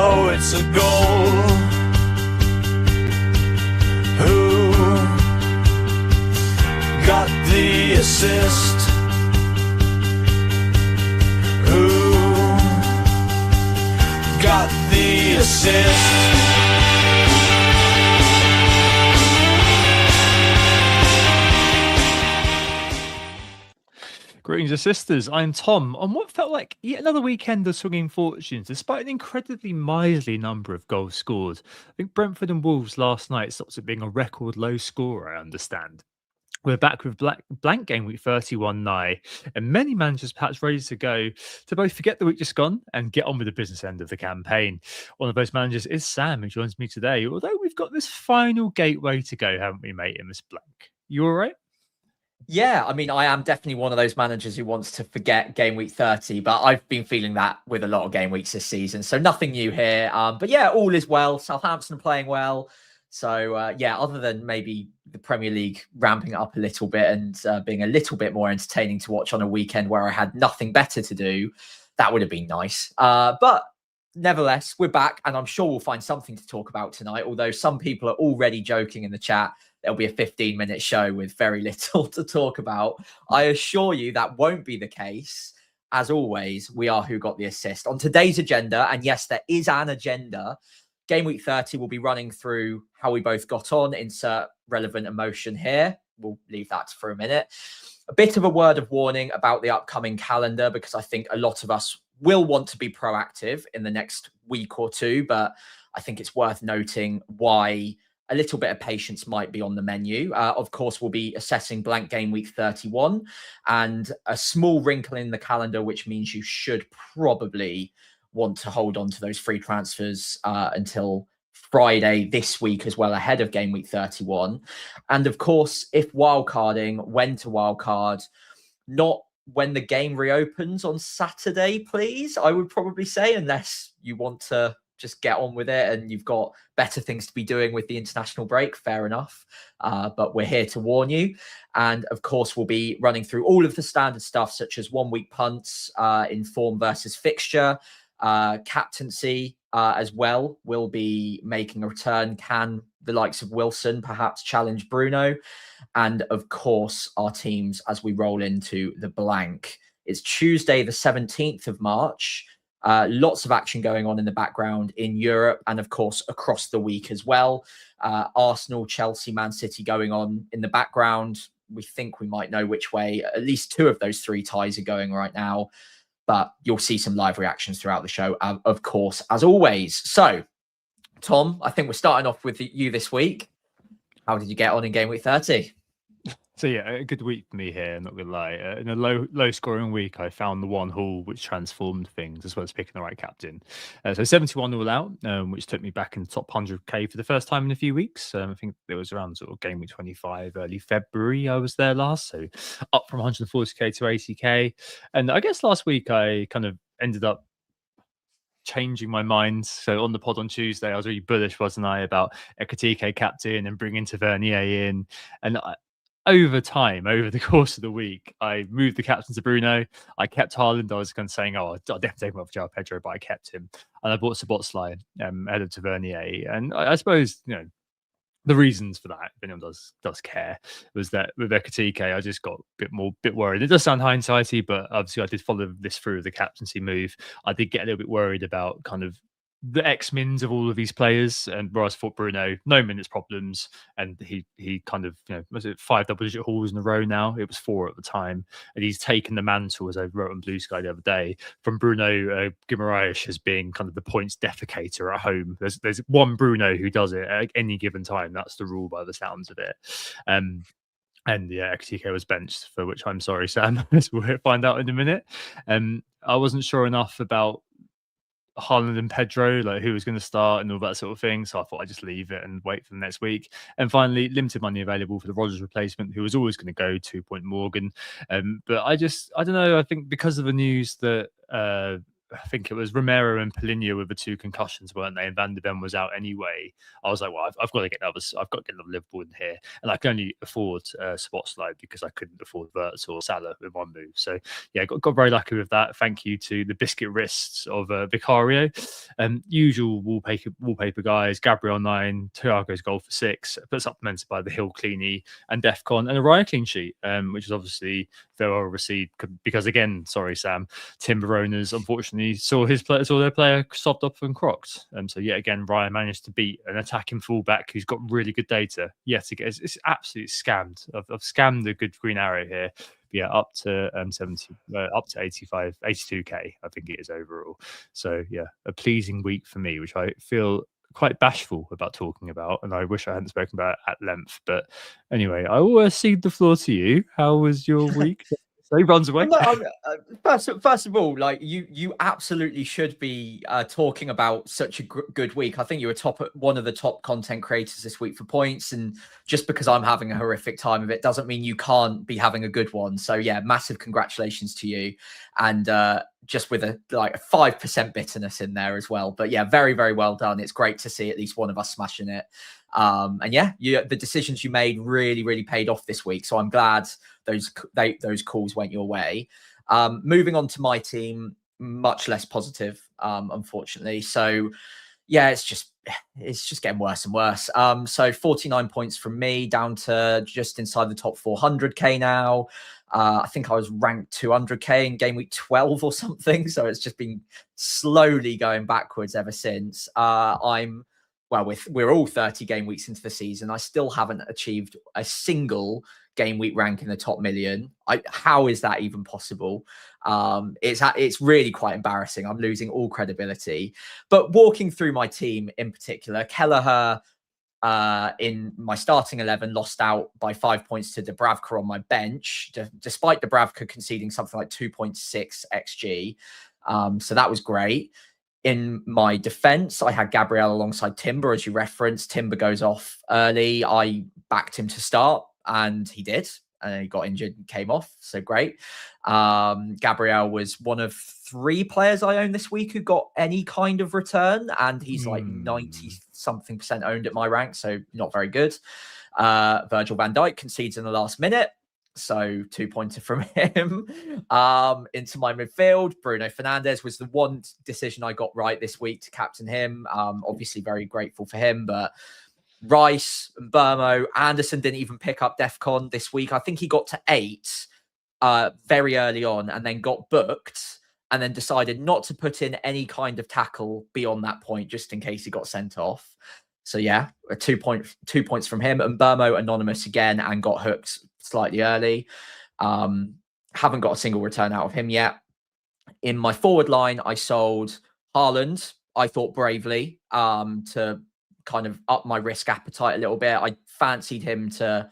Oh, it's a goal. Who got the assist? Who got the assist? Greetings, sisters. I'm Tom. On what felt like yet another weekend of swinging fortunes, despite an incredibly miserly number of goals scored. I think Brentford and Wolves last night stopped it being a record low score, I understand. We're back with blank game week 31 Nigh, and many managers perhaps ready to go to both forget the week just gone and get on with the business end of the campaign. One of those managers is Sam, who joins me today, although we've got this final gateway to go, haven't we, mate, in this blank? You all right? Yeah, I mean, I am definitely one of those managers who wants to forget game week 30, but I've been feeling that with a lot of game weeks this season. So nothing new here. But yeah, all is well. Southampton are playing well. So yeah, other than maybe the Premier League ramping up a little bit and being a little bit more entertaining to watch on a weekend where I had nothing better to do, that would have been nice. But nevertheless, we're back and I'm sure we'll find something to talk about tonight. Although some people are already joking in the chat there'll be a 15-minute show with very little to talk about. I assure you that won't be the case. As always, we are Who Got the Assist. On today's agenda, and yes, there is an agenda, Game Week 30 will be running through how we both got on, insert relevant emotion here. We'll leave that for a minute. A bit of a word of warning about the upcoming calendar, because I think a lot of us will want to be proactive in the next week or two, but I think it's worth noting why a little bit of patience might be on the menu. Of course, we'll be assessing blank game week 31 and a small wrinkle in the calendar, which means you should probably want to hold on to those free transfers until Friday this week as well, ahead of game week 31. And of course, if wildcarding, when to wildcard, not when the game reopens on Saturday, please, I would probably say, unless you want to just get on with it and you've got better things to be doing with the international break, fair enough. But we're here to warn you. And of course, we'll be running through all of the standard stuff, such as 1 week punts, in form versus fixture, captaincy as well will be making a return. Can the likes of Wilson perhaps challenge Bruno? And of course, our teams as we roll into the blank. It's Tuesday, the 17th of March. Lots of action going on in the background in Europe and, of course, across the week as well. Arsenal, Chelsea, Man City going on in the background. We think we might know which way at least 2 of those 3 ties are going right now. But you'll see some live reactions throughout the show, of course, as always. So, Tom, I think we're starting off with you this week. How did you get on in Game Week 30? So yeah, a good week for me here, not gonna lie. In a low scoring week, I found the one haul which transformed things, as well as picking the right captain. So 71 all out, which took me back in the top 100k for the first time in a few weeks. I think it was around sort of game week 25, early February I was there last, so up from 140k to 80k. And I guess last week I kind of ended up changing my mind. So on the pod on Tuesday, I was really bullish, wasn't I, about Ekatike captain and bringing Tavernier in. And over time, over the course of the week, I moved the captain to Bruno. I kept Haaland. I was kind of saying, oh, I'll definitely take him off João Pedro, but I kept him. And I bought Szoboszlai ahead of Tavernier. And I suppose, you know, the reasons for that, if anyone does care, was that with Ekatike, I just got a bit worried. It does sound hindsighty, but obviously I did follow this through with the captaincy move. I did get a little bit worried about kind of the X-mins of all of these players, and whereas I thought Bruno, no minutes problems, and he kind of, you know, was it 5 double-digit hauls in a row now? It was 4 at the time, and he's taken the mantle, as I wrote on Blue Sky the other day, from Bruno Guimaraes as being kind of the points defecator at home. There's one Bruno who does it at any given time. That's the rule by the sounds of it. And yeah, Ekatike was benched, for which I'm sorry, Sam, as we'll find out in a minute. I wasn't sure enough about Haaland and Pedro, like who was going to start and all that sort of thing. So I thought I'd just leave it and wait for the next week. And finally, limited money available for the Rodgers replacement, who was always going to go 2 Point Morgan. But I don't know. I think because of the news that I think it was Romero and Polinia with the 2 concussions, weren't they? And Van de Ven was out anyway. I was like, well, I've got to get others. I've got to get another Liverpool in here, and I can only afford spot slide because I couldn't afford Verts or Salah with one move. So yeah, got very lucky with that. Thank you to the biscuit wrists of Vicario. Usual wallpaper guys: Gabriel 9, Thiago's goal for 6, but supplemented by the Hill Cleany and Defcon and a Raya clean sheet, which is obviously very well received because again, sorry Sam, Timber owners unfortunately saw their player sobbed up and crocked. So yet again, Ryan managed to beat an attacking fullback who's got really good data. Yet again, it's absolutely scammed. I've scammed a good green arrow here. Yeah, up to 70, up to 85, 82k, I think it is overall. So yeah, a pleasing week for me, which I feel quite bashful about talking about, and I wish I hadn't spoken about it at length. But anyway, I will cede the floor to you. How was your week? So he runs away. First of all, like you absolutely should be talking about such a good week. I think you were one of the top content creators this week for points, and just because I'm having a horrific time of it doesn't mean you can't be having a good one. So yeah, massive congratulations to you, and just with a 5% bitterness in there as well. But yeah, very, very well done. It's great to see at least one of us smashing it. And yeah, the decisions you made really, really paid off this week. So I'm glad those calls went your way. Moving on to my team, much less positive, unfortunately. So yeah, it's just getting worse and worse. So 49 points from me, down to just inside the top 400k now. I think I was ranked 200k in game week 12 or something. So it's just been slowly going backwards ever since. We're all 30 game weeks into the season. I still haven't achieved a single game week rank in the top million. How is that even possible? It's really quite embarrassing. I'm losing all credibility. But walking through my team in particular, Kelleher in my starting 11 lost out by 5 points to Dubravka on my bench, despite Dubravka conceding something like 2.6 xg. So that was great. In my defense, I had Gabriel alongside Timber, as you referenced. Timber goes off early. I backed him to start, and he did. And he got injured and came off. So great. Gabriel was one of 3 players I own this week who got any kind of return, and he's like 90-something% owned at my rank, so not very good. Virgil van Dijk concedes in the last minute. So 2-pointer from him. Into my midfield, Bruno Fernandes was the one decision I got right this week to captain him. Obviously very grateful for him, but Rice, Burmo, Anderson didn't even pick up Defcon this week. I think he got to 8 very early on and then got booked and then decided not to put in any kind of tackle beyond that point, just in case he got sent off. So yeah, 2 points from him. And Burmo anonymous again and got hooked slightly early. Haven't got a single return out of him yet. In my forward line, I sold Haaland, I thought bravely, to kind of up my risk appetite a little bit. I fancied him to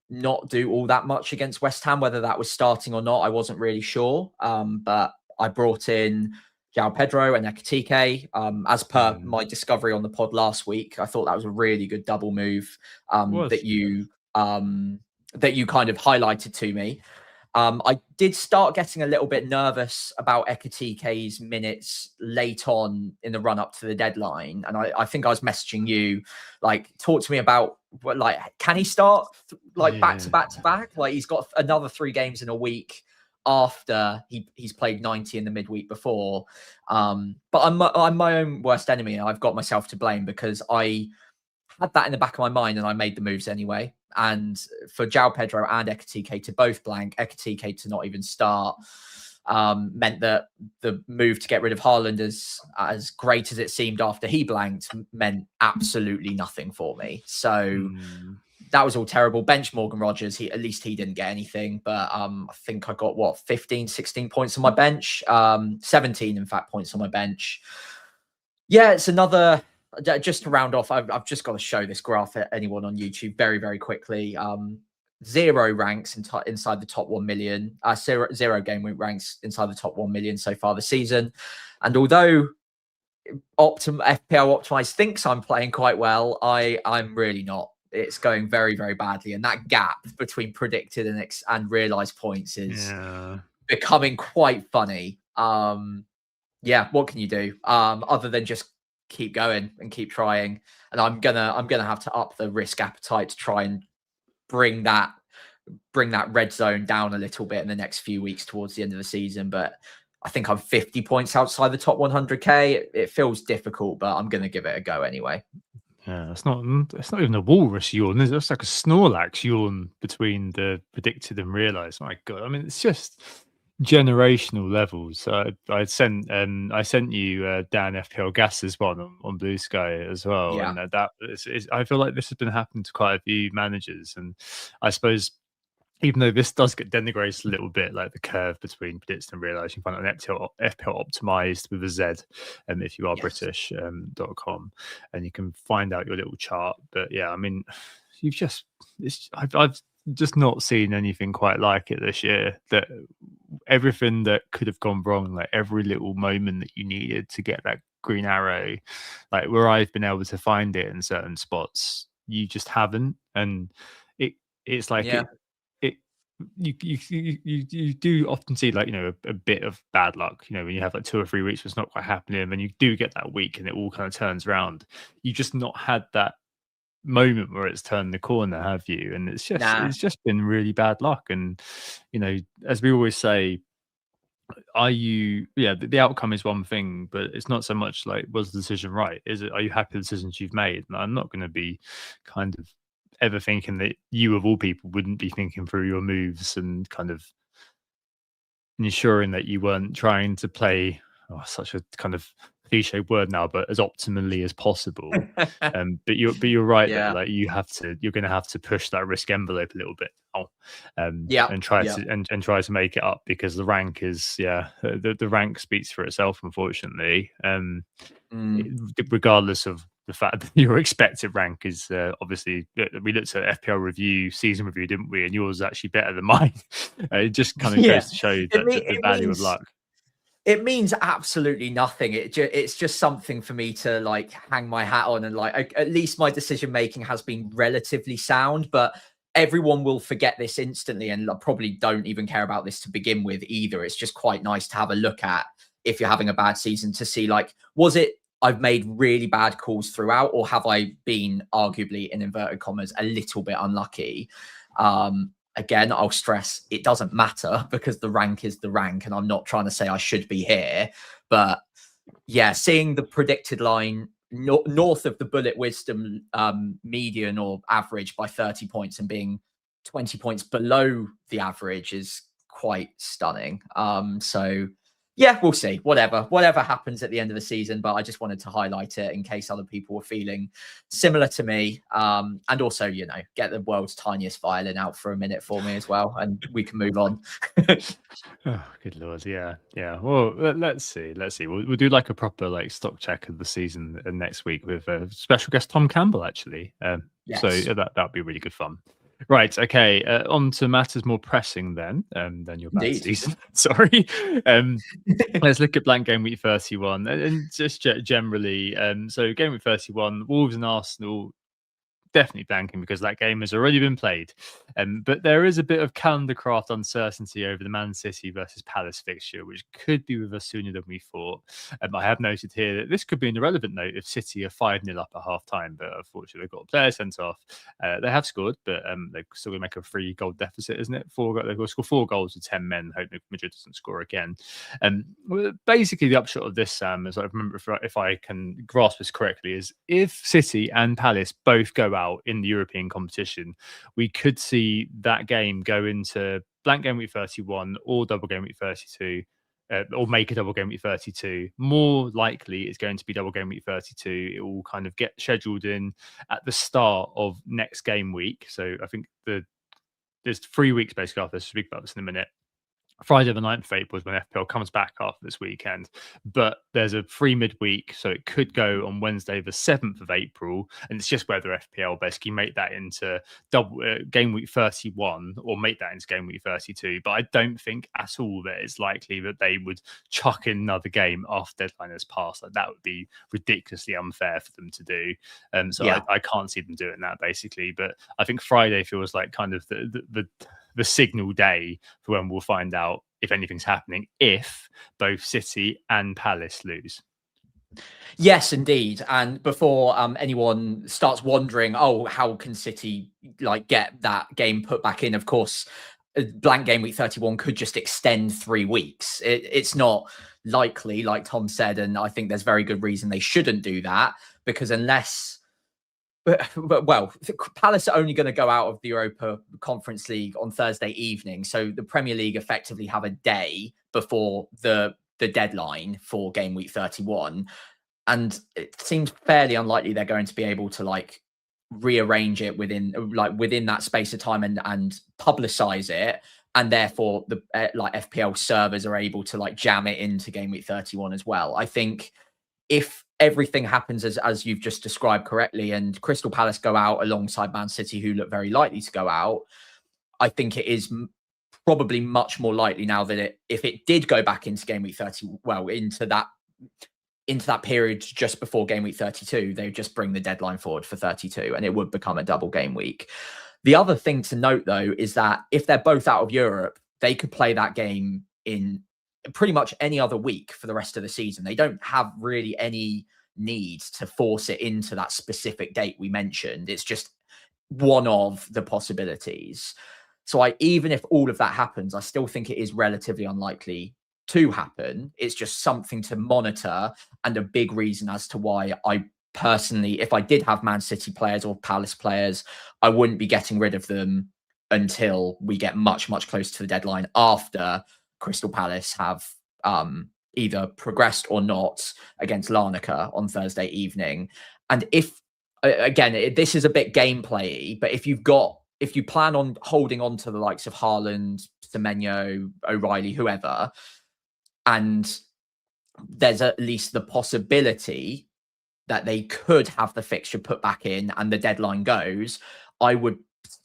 not do all that much against West Ham, whether that was starting or not. I wasn't really sure. But I brought in João Pedro and Ekitike. As per my discovery on the pod last week, I thought that was a really good double move that you kind of highlighted to me. I did start getting a little bit nervous about Ekitike's minutes late on in the run up to the deadline. And I think I was messaging you, like, talk to me about, like, can he start back to back? Like, he's got another 3 games in a week after he's played 90 in the midweek before. But I'm my own worst enemy. I've got myself to blame because I had that in the back of my mind and I made the moves anyway. And for João Pedro and Ekitike to both blank, Ekitike to not even start, meant that the move to get rid of Haaland, as great as it seemed after he blanked, meant absolutely nothing for me. So that was all terrible. Bench Morgan Rogers, at least he didn't get anything, but I think I got 15, 16 points on my bench, 17 in fact points on my bench. Yeah, it's another. Just to round off, I've just got to show this graph at anyone on YouTube very, very quickly. 0 ranks inside the top 1 million. 0 game week ranks inside the top 1 million so far this season. And although FPL Optimized thinks I'm playing quite well, I'm really not. It's going very, very badly. And that gap between predicted and realized points is becoming quite funny. yeah, what can you do other than just keep going and keep trying? And I'm gonna have to up the risk appetite to try and bring that red zone down a little bit in the next few weeks towards the end of the season. But I think I'm 50 points outside the top 100k. It feels difficult, but I'm gonna give it a go anyway. Yeah, it's not even a walrus yawn. It's like a Snorlax yawn between the predicted and realized. My God, I mean, it's just generational levels. I sent you Dan FPL Gas's one on Blue Sky as well, Yeah. and that is, I feel like this has been happening to quite a few managers, and I suppose even though this does get denigrated a little bit, like the curve between predicted and realized, you can find it on FPL optimized with a Z, if you are British, .com, and you can find out your little chart. But yeah, I mean, I've just not seen anything quite like it this year. That everything that could have gone wrong, like every little moment that you needed to get that green arrow, like where I've been able to find it in certain spots, you just haven't, and it's like you do often see, like, a bit of bad luck, when you have like 2 or 3 weeks where it's not quite happening, and then you do get that week and it all kind of turns around. You just not had that moment where it's turned the corner, have you? And it's just been really bad luck. And as we always say, the outcome is one thing, but it's not so much like, was the decision right? Are you happy with the decisions you've made? And I'm not going to be kind of ever thinking that you, of all people, wouldn't be thinking through your moves and kind of ensuring that you weren't trying to play, such a kind of cliche word now, but as optimally as possible. But you're right that, like, you're going to have to push that risk envelope a little bit now, and try to make it up, because the rank is the rank speaks for itself, unfortunately. Regardless of the fact that your expected rank is obviously, we looked at FPL season review, didn't we? And yours is actually better than mine. It just kind of goes to show the value of luck. It means absolutely nothing. It's just something for me to like hang my hat on, and like at least my decision making has been relatively sound. But everyone will forget this instantly, and probably don't even care about this to begin with either. It's just quite nice to have a look at, if you're having a bad season, to see, like, was it I've made really bad calls throughout, or have I been arguably, in inverted commas, a little bit unlucky? Again, I'll stress, it doesn't matter, because the rank is the rank, and I'm not trying to say I should be here. But yeah, seeing the predicted line north of the Bullet Wisdom median or average by 30 points, and being 20 points below the average, is quite stunning. So yeah, we'll see. Whatever happens at the end of the season, but I just wanted to highlight it in case other people were feeling similar to me. And also, get the world's tiniest violin out for a minute for me as well, and we can move on. Oh, good Lord. Yeah. Well, let's see. We'll do like a proper like stock check of the season next week with a special guest, Tom Campbell, actually. Yes. So that'll be really good fun. Right. Okay. On to matters more pressing than your bad season. Sorry. Let's look at blank game week 31 and just generally. So game week 31, Wolves and Arsenal, definitely blanking, because that game has already been played. But there is a bit of calendar craft uncertainty over the Man City versus Palace fixture, which could be with us sooner than we thought. I have noted here that this could be an irrelevant note if City are 5-0 up at half time, but unfortunately they've got a player sent off. They have scored, but they're still going to make a 3-goal deficit, isn't it? They've got to score 4 goals with 10 men, hoping Madrid doesn't score again. Basically, the upshot of this, Sam, as I remember, if I can grasp this correctly, is if City and Palace both go out in the European competition, we could see that game go into blank game week 31 or double game week 32, or make a double game week 32. More likely it's going to be double game week 32. It will kind of get scheduled in at the start of next game week. So I think there's 3 weeks basically after this. We'll speak about this in a minute. Friday the 9th of April is when FPL comes back after this weekend, but there's a free midweek, so it could go on Wednesday the 7th of April, and it's just whether FPL basically make that into double game week 31 or make that into game week 32. But I don't think at all that it's likely that they would chuck in another game after deadline has passed. Like, that would be ridiculously unfair for them to do. I can't see them doing that, basically. But I think Friday feels like kind of the signal day for when we'll find out if anything's happening, if both City and Palace lose. Yes, indeed. And before anyone starts wondering, oh, how can City like get that game put back in? Of course, blank game week 31 could just extend 3 weeks. It's not likely, like Tom said, and I think there's very good reason they shouldn't do that, because unless well, Palace are only going to go out of the Europa Conference League on Thursday evening, so the Premier League effectively have a day before the deadline for game week 31, and it seems fairly unlikely they're going to be able to like rearrange it within that space of time and publicize it, and therefore the like FPL servers are able to like jam it into game week 31 as well. I think if everything happens as you've just described correctly, and Crystal Palace go out alongside Man City, who look very likely to go out, I think it is probably much more likely now that if it did go back into game week 30, well, into that period just before game week 32, they would just bring the deadline forward for 32 and it would become a double game week. The other thing to note, though, is that if they're both out of Europe, they could play that game in pretty much any other week for the rest of the season. They don't have really any need to force it into that specific date we mentioned. It's just one of the possibilities. So even if all of that happens, I still think it is relatively unlikely to happen. It's just something to monitor, and a big reason as to why I personally, if I did have Man City players or Palace players, I wouldn't be getting rid of them until we get much, much closer to the deadline, after Crystal Palace have either progressed or not against Larnaca on Thursday evening. And if, again, this is a bit gameplay-y, but if you plan on holding on to the likes of Haaland, Semenyo, O'Reilly, whoever, and there's at least the possibility that they could have the fixture put back in and the deadline goes, I would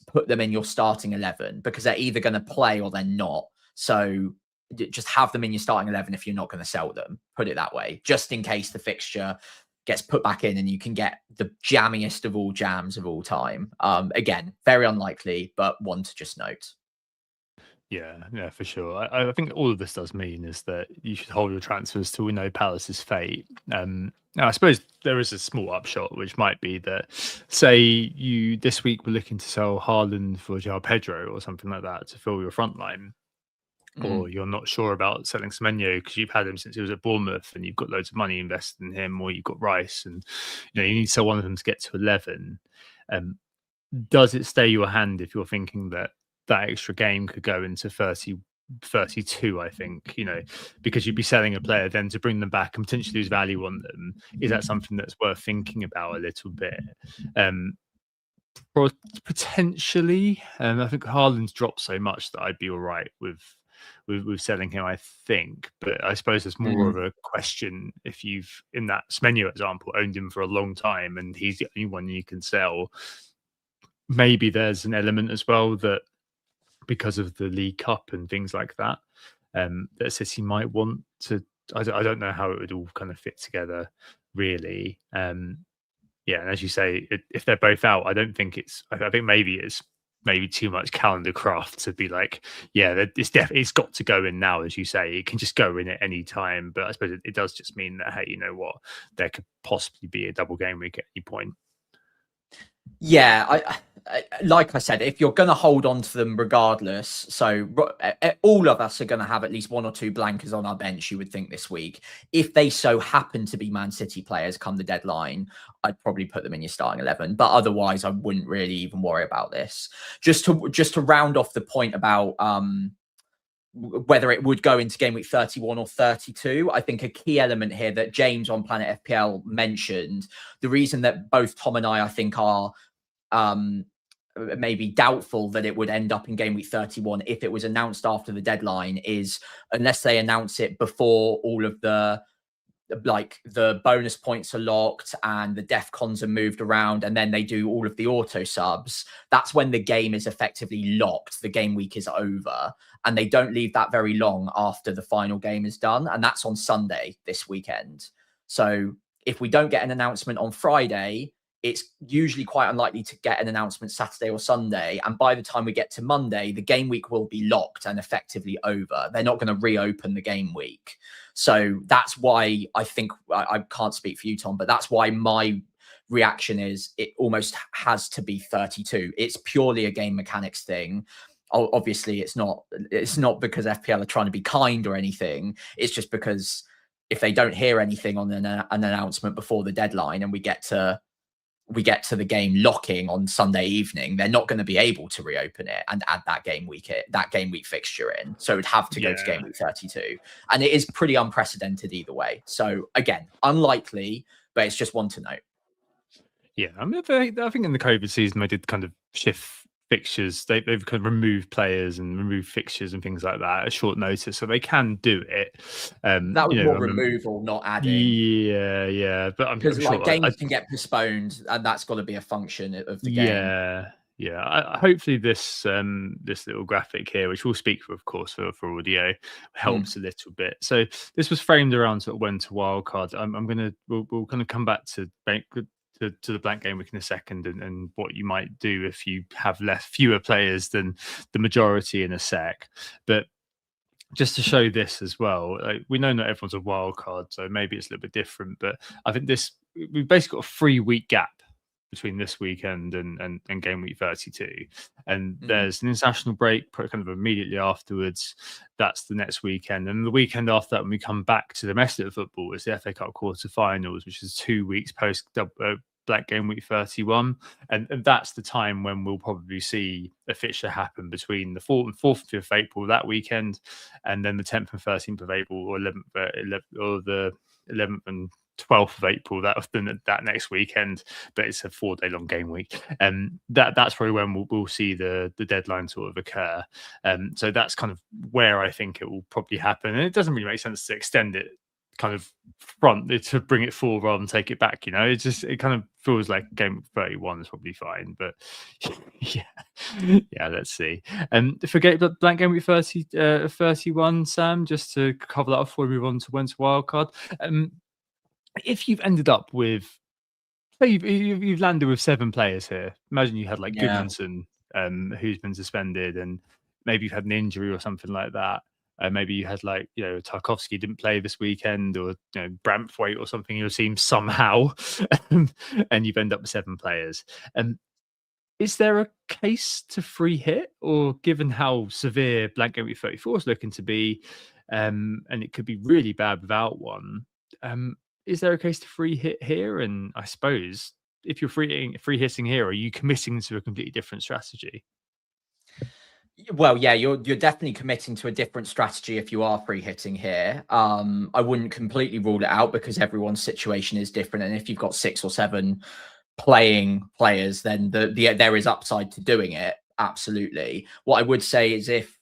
put them in your starting 11, because they're either going to play or they're not. So just have them in your starting 11 if you're not going to sell them, put it that way, just in case the fixture gets put back in and you can get the jammiest of all jams of all time. Again, very unlikely, but one to just note. Yeah, for sure. I think all of this does mean is that you should hold your transfers till we know Palace's fate. Now, I suppose there is a small upshot, which might be that, say you this week were looking to sell Haaland for João Pedro or something like that to fill your front line, or you're not sure about selling Semenyo because you've had him since he was at Bournemouth and you've got loads of money invested in him, or you've got Rice and you need to sell one of them to get to 11. Does it stay your hand if you're thinking that extra game could go into 32, I think, because you'd be selling a player then to bring them back and potentially lose value on them? Is that something that's worth thinking about a little bit? Potentially. I think Haaland's dropped so much that I'd be all right with selling him, I think. But I suppose there's more of a question if you've, in that Semenyo example, owned him for a long time and he's the only one you can sell. Maybe there's an element as well that, because of the League Cup and things like that, that City might want to. I don't know how it would all kind of fit together, really. And as you say, if they're both out, I don't think it's. I think maybe it's too much calendar craft to be like, it's got to go in now, as you say. It can just go in at any time. But I suppose it does just mean that, hey, you know what, there could possibly be a double game week at any point. Yeah, I like I said, if you're going to hold on to them regardless, so all of us are going to have at least one or two blankers on our bench, you would think, this week. If they so happen to be Man City players come the deadline, I'd probably put them in your starting 11. But otherwise, I wouldn't really even worry about this. Just to round off the point about whether it would go into game week 31 or 32, I think a key element here that James on Planet FPL mentioned, the reason that both Tom and I think are maybe doubtful that it would end up in game week 31 if it was announced after the deadline, is unless they announce it before all of the bonus points are locked and the def cons are moved around, and then they do all of the auto subs, that's when the game is effectively locked. The game week is over, and they don't leave that very long after the final game is done, and that's on Sunday this weekend. So if we don't get an announcement on Friday, it's usually quite unlikely to get an announcement Saturday or Sunday. And by the time we get to Monday, the game week will be locked and effectively over. They're not going to reopen the game week. So that's why I think, I can't speak for you, Tom, but that's why my reaction is it almost has to be 32. It's purely a game mechanics thing. Obviously, it's not because FPL are trying to be kind or anything. It's just because if they don't hear anything on an announcement before the deadline and we get to the game locking on Sunday evening, they're not going to be able to reopen it and add that game week fixture in. So it'd have to go to game week 32. And it is pretty unprecedented either way. So again, unlikely, but it's just one to note. Yeah, I mean, I think in the COVID season, they did kind of shift fixtures. They've kind of removed players and removed fixtures and things like that at short notice, so they can do it. That was more removal, not adding. Yeah, but because like games can get postponed, and that's got to be a function of the game. Yeah. Hopefully this little graphic here, which we'll speak for, of course, for audio, helps a little bit. So this was framed around sort of when to wildcard. We'll kind of come back to the blank game week in a second, and what you might do if you have fewer players than the majority in a sec. But just to show this as well, we know not everyone's a wild card, so maybe it's a little bit different. But I think we've basically got a 3-week gap between this weekend and game week 32, and there's an international break kind of immediately afterwards. That's the next weekend, and the weekend after that, when we come back to domestic football, is the FA Cup quarterfinals, which is 2 weeks post Black Game Week 31, and that's the time when we'll probably see a fixture happen between the 4th and 5th of April that weekend, and then the 10th and 13th of April, or the 11th and 12th of April that next weekend. But it's a 4-day long game week, and that's probably when we'll see the deadline sort of occur. So that's kind of where I think it will probably happen, and it doesn't really make sense to extend it kind of to bring it forward rather than take it back. It kind of feels like game 31 is probably fine, but yeah, let's see. And forget blank game week 31, Sam, just to cover that off before we move on to when's wildcard. If you've ended up with, say you've landed with 7 players here, imagine you had like Goodmanson, who's been suspended, and maybe you've had an injury or something like that. Maybe you had Tarkovsky didn't play this weekend, or Brampthwaite or something in your team somehow, and you've ended up with 7 players. Is there a case to free hit, or given how severe blank game week 34 is looking to be, and it could be really bad without one? Is there a case to free hit here? And I suppose if you're free hitting here, are you committing to a completely different strategy? Well, yeah, you're definitely committing to a different strategy if you are free hitting here. I wouldn't completely rule it out because everyone's situation is different, and if you've got 6 or 7 playing players, then there is upside to doing it. Absolutely. What I would say is if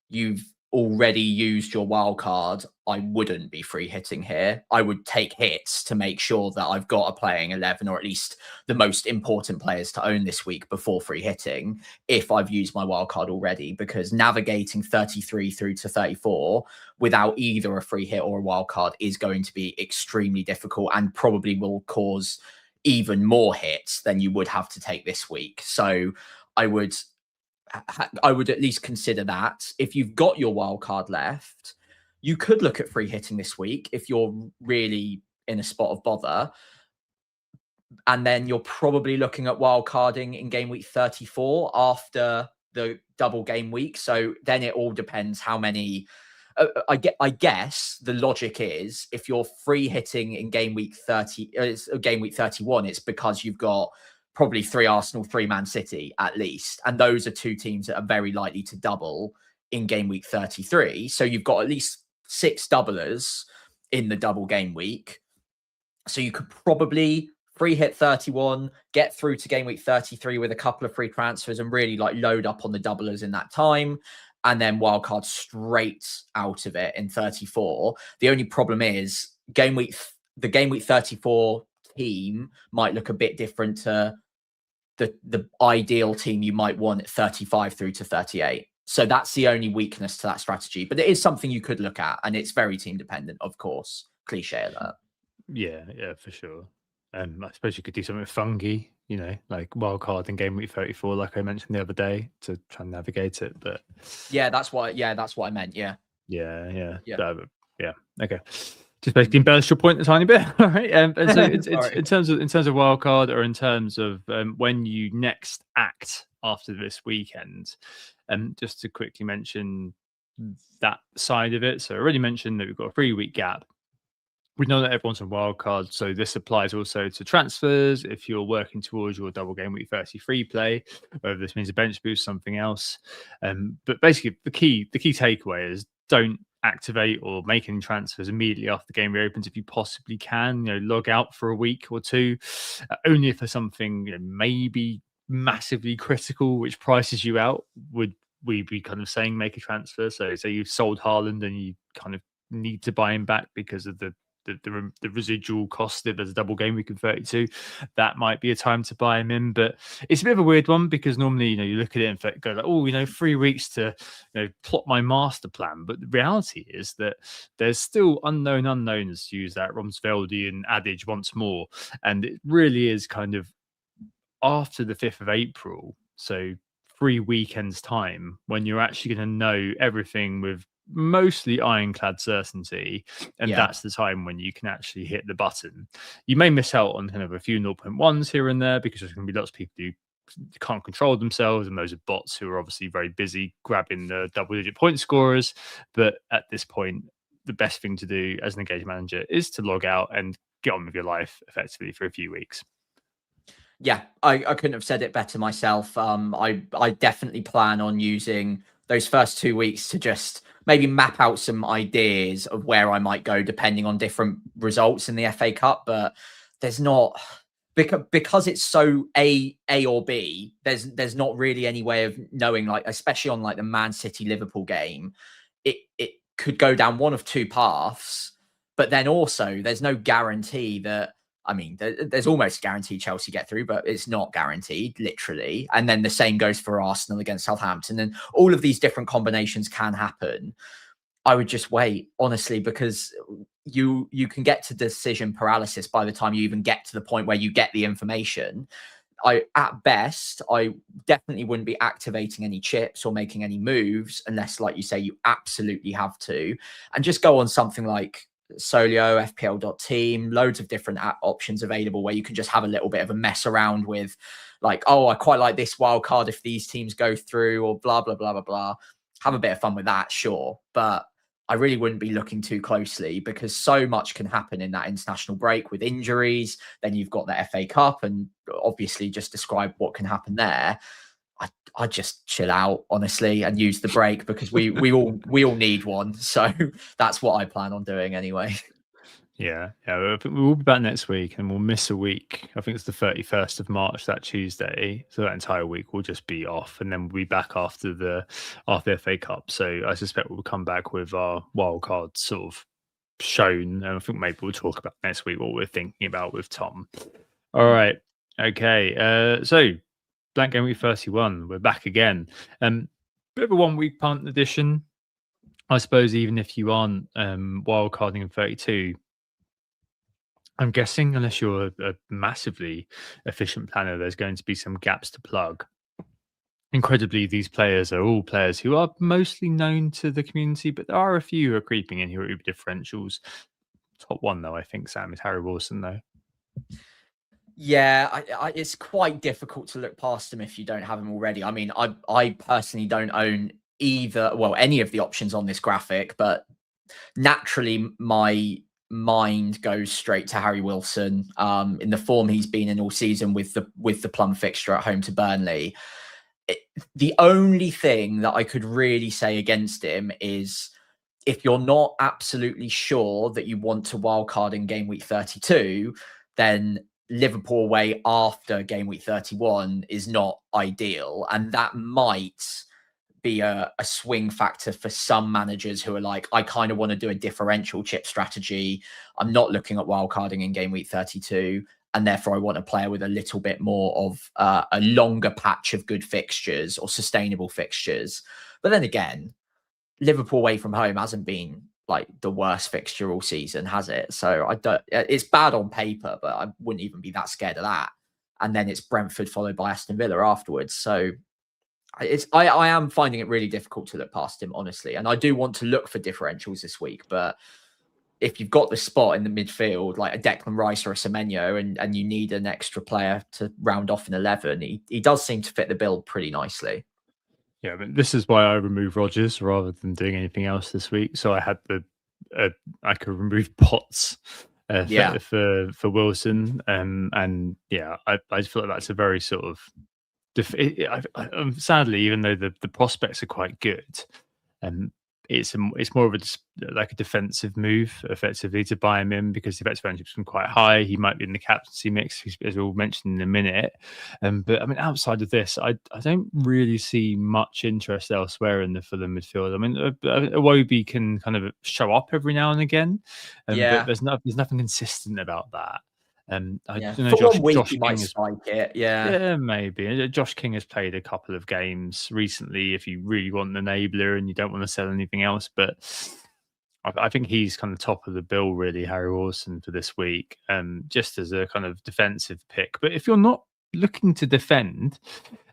you've already used your wild card, I wouldn't be free hitting here. I would take hits to make sure that I've got a playing 11, or at least the most important players to own this week before free hitting, if I've used my wild card already, because navigating 33 through to 34 without either a free hit or a wild card is going to be extremely difficult, and probably will cause even more hits than you would have to take this week. So I would at least consider that. If you've got your wild card left, you could look at free hitting this week if you're really in a spot of bother, and then you're probably looking at wild carding in game week 34 after the double game week. So then it all depends how many. I guess the logic is if you're free hitting in game week 31, it's because you've got probably 3 Arsenal, 3 Man City at least. And those are 2 teams that are very likely to double in game week 33. So you've got at least 6 doublers in the double game week. So you could probably free hit 31, get through to game week 33 with a couple of free transfers and really load up on the doublers in that time. And then wildcard straight out of it in 34. The only problem is the game week 34 team might look a bit different to the ideal team you might want at 35 through to 38. So that's the only weakness to that strategy. But it is something you could look at, and it's very team dependent, of course. Cliche alert. Yeah, for sure. I suppose you could do something with fungi, like wildcard in game week 34, like I mentioned the other day, to try and navigate it. But that's what I meant. Yeah. yeah, Yeah. yeah. Okay, just basically embellish your point a tiny bit. All right. And so it's Sorry. in terms of wildcard, or in terms of when you next act after this weekend, just to quickly mention that side of it. So I already mentioned that we've got a 3-week gap. We know that everyone's on wildcard, so this applies also to transfers. If you're working towards your double game week 33 play, whether this means a bench boost, something else. But basically, the key takeaway is don't activate or make any transfers immediately after the game reopens if you possibly can. Log out for a week or two, only if there's something maybe massively critical which prices you out. Would we be kind of saying make a transfer? So say you've sold Haaland and you kind of need to buy him back because of the residual cost if there's a double game week in 32, that might be a time to buy him in. But it's a bit of a weird one, because normally you look at it and go like, 3 weeks to plot my master plan. But the reality is that there's still unknown unknowns, to use that Romsveldian adage once more, and it really is kind of after the 5th of April, so 3 weekends time, when you're actually going to know everything with mostly ironclad certainty, and that's the time when you can actually hit the button. You may miss out on kind of a few 0.1s here and there, because there's going to be lots of people who can't control themselves, and those are bots who are obviously very busy grabbing the double-digit point scorers. But at this point, the best thing to do as an engaged manager is to log out and get on with your life effectively for a few weeks. Yeah, I couldn't have said it better myself. I definitely plan on using those first 2 weeks to just maybe map out some ideas of where I might go depending on different results in the FA Cup. But there's not, because it's so A or B, there's not really any way of knowing, like, especially on like the Man City Liverpool game, it could go down one of two paths. But then also there's no guarantee that, I mean, there's almost guaranteed Chelsea get through, but it's not guaranteed, literally. And then the same goes for Arsenal against Southampton. And all of these different combinations can happen. I would just wait, honestly, because you can get to decision paralysis by the time you even get to the point where you get the information. At best, I definitely wouldn't be activating any chips or making any moves unless, like you say, you absolutely have to. And just go on something like Solio, FPL.team, loads of different options available where you can just have a little bit of a mess around with, like, oh, I quite like this wild card if these teams go through, or blah, blah, blah, blah, blah. Have a bit of fun with that, sure. But I really wouldn't be looking too closely, because so much can happen in that international break with injuries. Then you've got the FA Cup, and obviously just describe what can happen there. I just chill out, honestly, and use the break, because we all need one. So that's what I plan on doing anyway. Yeah. I think we'll be back next week, and we'll miss a week. I think it's the 31st of March, that Tuesday. So that entire week will just be off, and then we'll be back after the FA Cup. So I suspect we'll come back with our wildcard sort of shown, and I think maybe we'll talk about next week what we're thinking about with Tom. All right. Okay. So Blank Game Week 31, we're back again. Bit of a 1 week punt edition, I suppose. Even if you aren't wildcarding in 32, I'm guessing, unless you're a massively efficient planner, there's going to be some gaps to plug. Incredibly, these players are all players who are mostly known to the community, but there are a few who are creeping in here at Uber differentials. Top one, though, I think, Sam, is Harry Wilson, though. Yeah, it's quite difficult to look past him if you don't have him already. I mean, I personally don't own any of the options on this graphic, but naturally my mind goes straight to Harry Wilson in the form he's been in all season with the plum fixture at home to Burnley. The only thing that I could really say against him is, if you're not absolutely sure that you want to wildcard in game week 32, then Liverpool away after game week 31 is not ideal. And that might be a swing factor for some managers who are like, I kind of want to do a differential chip strategy. I'm not looking at wildcarding in game week 32. And therefore I want a player with a little bit more of a longer patch of good fixtures or sustainable fixtures. But then again, Liverpool away from home hasn't been like the worst fixture all season, has it? So I don't. It's bad on paper, but I wouldn't even be that scared of that. And then it's Brentford followed by Aston Villa afterwards. So I am finding it really difficult to look past him, honestly. And I do want to look for differentials this week, but if you've got the spot in the midfield, like a Declan Rice or a Semenyo, and you need an extra player to round off an 11, he does seem to fit the bill pretty nicely. Yeah, but this is why I removed Rodgers rather than doing anything else this week. So I had I could remove Potts for Wilson, and yeah, I feel like that's a very sort of sadly, even though the prospects are quite good, it's more of a defensive move effectively to buy him in, because the effective ownership's been quite high. He might be in the captaincy mix, as we'll mention in a minute. But I mean, outside of this, I don't really see much interest elsewhere in the Fulham midfield. I mean, Iwobi can kind of show up every now and again, but there's nothing consistent about that. I don't know, Josh King might spike it. Yeah, maybe. Josh King has played a couple of games recently if you really want an enabler and you don't want to sell anything else. But I think he's kind of top of the bill, really, Harry Wilson, for this week, just as a kind of defensive pick. But if you're not looking to defend,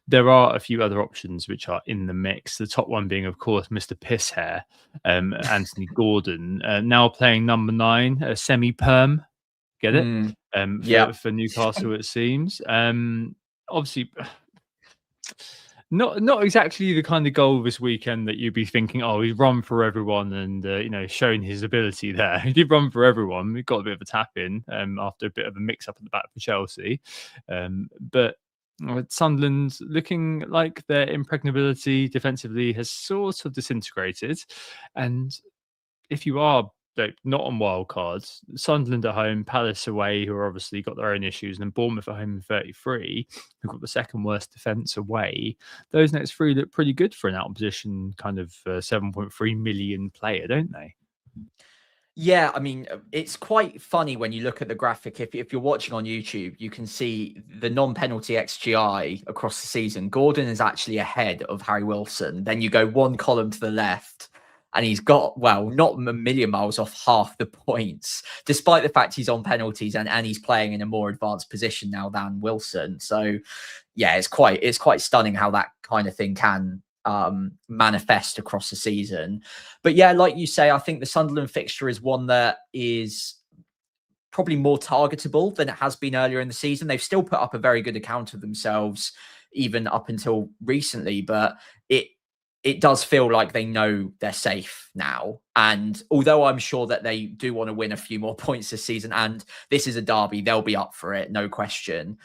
there are a few other options which are in the mix. The top one being, of course, Mr. Pisshair, Anthony Gordon, now playing number 9, a semi-perm. Get it? For Newcastle, it seems. Obviously, not exactly the kind of goal this weekend that you'd be thinking, oh, he's run for everyone and showing his ability there. He did run for everyone. He got a bit of a tap in after a bit of a mix up at the back for Chelsea. But Sunderland, looking like their impregnability defensively has sort of disintegrated. And if you are not on wildcards, Sunderland at home, Palace away, who are obviously got their own issues, and then Bournemouth at home in 33, who've got the second worst defence away. Those next 3 look pretty good for an out position kind of 7.3 million player, don't they? Yeah, I mean, it's quite funny when you look at the graphic. If you're watching on YouTube, you can see the non-penalty XGI across the season. Gordon is actually ahead of Harry Wilson. Then you go one column to the left, and he's got, well, not a million miles off half the points, despite the fact he's on penalties and he's playing in a more advanced position now than Wilson. So, yeah, it's quite stunning how that kind of thing can manifest across the season. But yeah, like you say, I think the Sunderland fixture is one that is probably more targetable than it has been earlier in the season. They've still put up a very good account of themselves, even up until recently, but it does feel like they know they're safe now. And although I'm sure that they do want to win a few more points this season, and this is a derby, they'll be up for it, no question.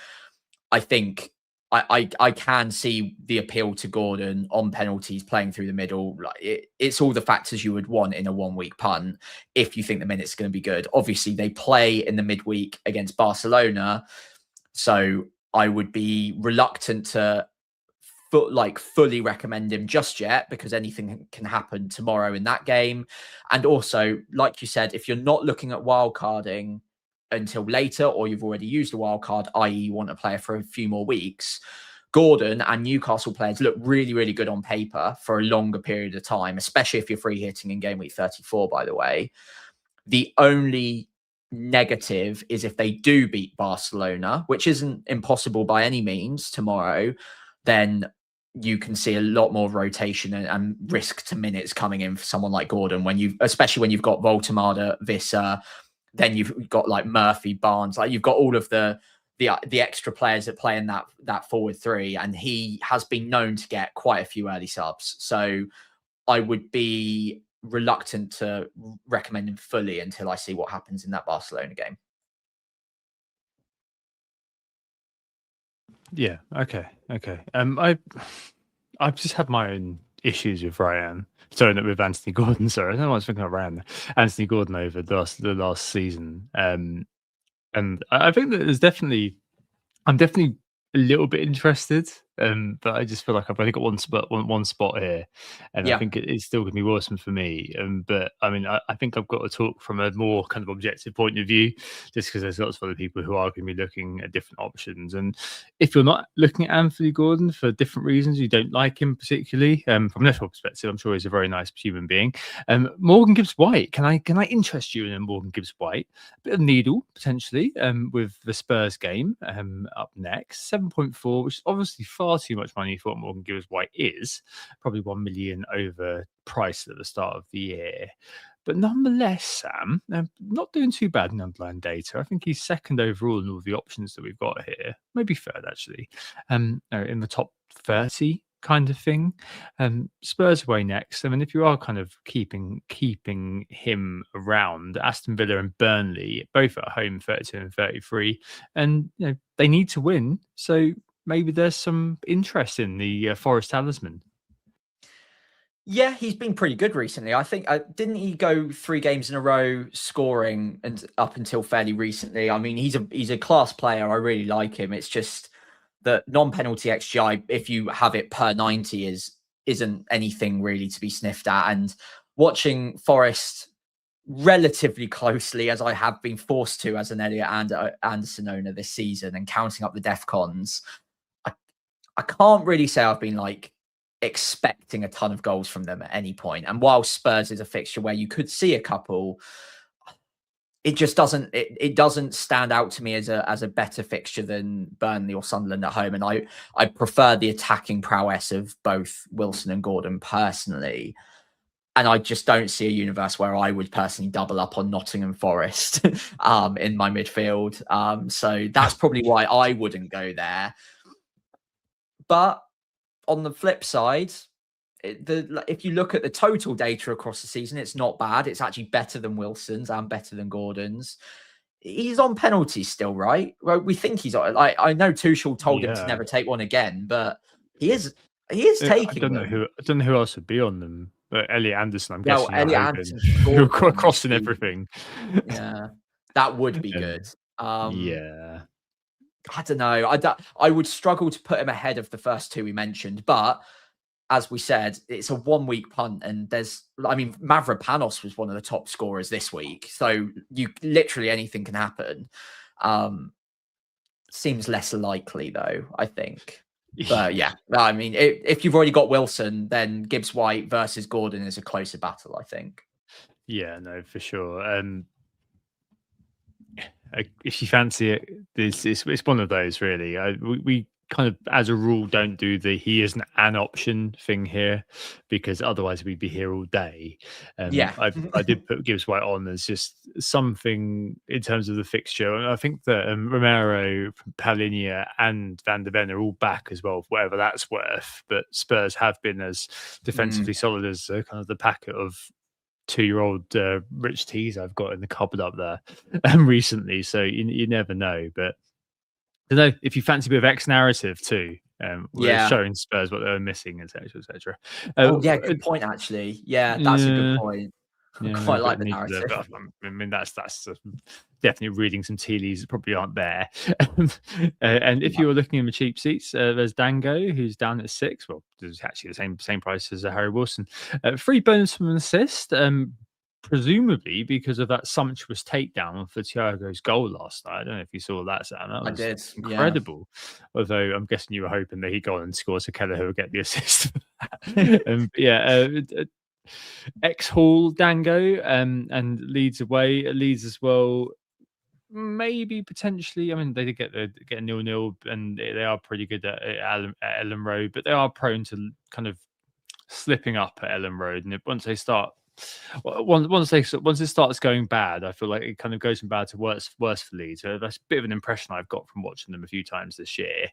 I think I can see the appeal to Gordon on penalties, playing through the middle. It's all the factors you would want in a 1-week punt if you think the minute's going to be good. Obviously, they play in the midweek against Barcelona, so I would be reluctant to fully recommend him just yet, because anything can happen tomorrow in that game. And also, like you said, if you're not looking at wildcarding until later, or you've already used a wildcard, i.e. you want a player for a few more weeks, Gordon and Newcastle players look really, really good on paper for a longer period of time, especially if you're free hitting in Gameweek 34, by the way. The only negative is if they do beat Barcelona, which isn't impossible by any means tomorrow, then you can see a lot more rotation and risk to minutes coming in for someone like Gordon, especially when you've got Voltemada, Visser, then you've got like Murphy, Barnes, like you've got all of the extra players that play in that forward 3, and he has been known to get quite a few early subs. So I would be reluctant to recommend him fully until I see what happens in that Barcelona game. Yeah. Okay. I've just had my own issues with Ryan. Sorry, not with Anthony Gordon. Sorry, I don't know why I was thinking of Ryan. Anthony Gordon over the last season. And I think that I'm definitely a little bit interested But I just feel like I've only got one spot here, and I Yeah. think it's still going to be Wilson for me. But I mean, I think I've got to talk from a more kind of objective point of view, just because there's lots of other people who are going to be looking at different options. And if you're not looking at Anthony Gordon for different reasons, you don't like him particularly, from an FPL perspective, I'm sure he's a very nice human being. Morgan Gibbs-White, can I interest you in a Morgan Gibbs-White? A bit of needle potentially, with the Spurs game up next, 7.4, which is obviously far too much money for what Morgan Gibbs-White is, probably 1 million over priced at the start of the year. But nonetheless, Sam, not doing too bad in underlying data. I think he's second overall in all the options that we've got here, maybe third actually, in the top 30 kind of thing. Spurs away next. I mean, if you are kind of keeping him around, Aston Villa and Burnley, both at home, 32 and 33, and they need to win. So maybe there's some interest in the Forest talisman. Yeah, he's been pretty good recently. I think didn't he go 3 games in a row scoring and up until fairly recently? I mean, he's a class player. I really like him. It's just that non-penalty XGI, if you have it per 90, isn't anything really to be sniffed at. And watching Forest relatively closely, as I have been forced to as an Elliot Anderson owner this season, and counting up the DEFCONs, I can't really say I've been like expecting a ton of goals from them at any point. And while Spurs is a fixture where you could see a couple, it just doesn't stand out to me as a better fixture than Burnley or Sunderland at home. And I prefer the attacking prowess of both Wilson and Gordon personally. And I just don't see a universe where I would personally double up on Nottingham Forest in my midfield. So that's probably why I wouldn't go there. But on the flip side, if you look at the total data across the season, it's not bad. It's actually better than Wilson's and better than Gordon's. He's on penalties still, right? Well, we think he's on. I know Tuchel told him to never take one again, but he is taking. I don't know who else would be on them. But Elliot Anderson, I'm guessing. Elliot Anderson, you're crossing everything. Yeah, that would be good. Yeah. I don't know. I would struggle to put him ahead of the first 2 we mentioned, but as we said, it's a 1 week punt, and Mavropanos was one of the top scorers this week, so literally anything can happen. Seems less likely though, I think. But yeah, I mean, if you've already got Wilson, then Gibbs-White versus Gordon is a closer battle, I think. Yeah, no, for sure. If you fancy it, it's one of those really. We kind of, as a rule, don't do the he isn't an option thing here, because otherwise we'd be here all day. I did put Gibbs-White on as just something in terms of the fixture. And I think that Romero, Palhinha and Van der Ven are all back as well, whatever that's worth. But Spurs have been as defensively solid as kind of the packet of 2-year-old Rich Teas I've got in the cupboard up there recently. So you never know. But I don't know if you fancy a bit of X narrative too. Showing Spurs what they were missing, etc., etc. Good point. Actually, that's a good point. I quite like the narrative. I mean, that's definitely reading some tea leaves that probably aren't there. And if you were looking in the cheap seats, there's Dango, who's down at 6. Well, it's actually the same price as Harry Wilson. 3 bonus from an assist, presumably because of that sumptuous takedown for Thiago's goal last night. I don't know if you saw that, Sam. That was incredible. Yeah. Although I'm guessing you were hoping that he'd go on and score, so Kelleher would get the assist. X-Hall, Dango, and Leeds away. Leeds as well, maybe potentially. I mean, they did get a 0-0, and they are pretty good at Ellen Road, but they are prone to kind of slipping up at Ellen Road. And once it starts going bad, I feel like it kind of goes from bad to worse for Leeds. So that's a bit of an impression I've got from watching them a few times this year.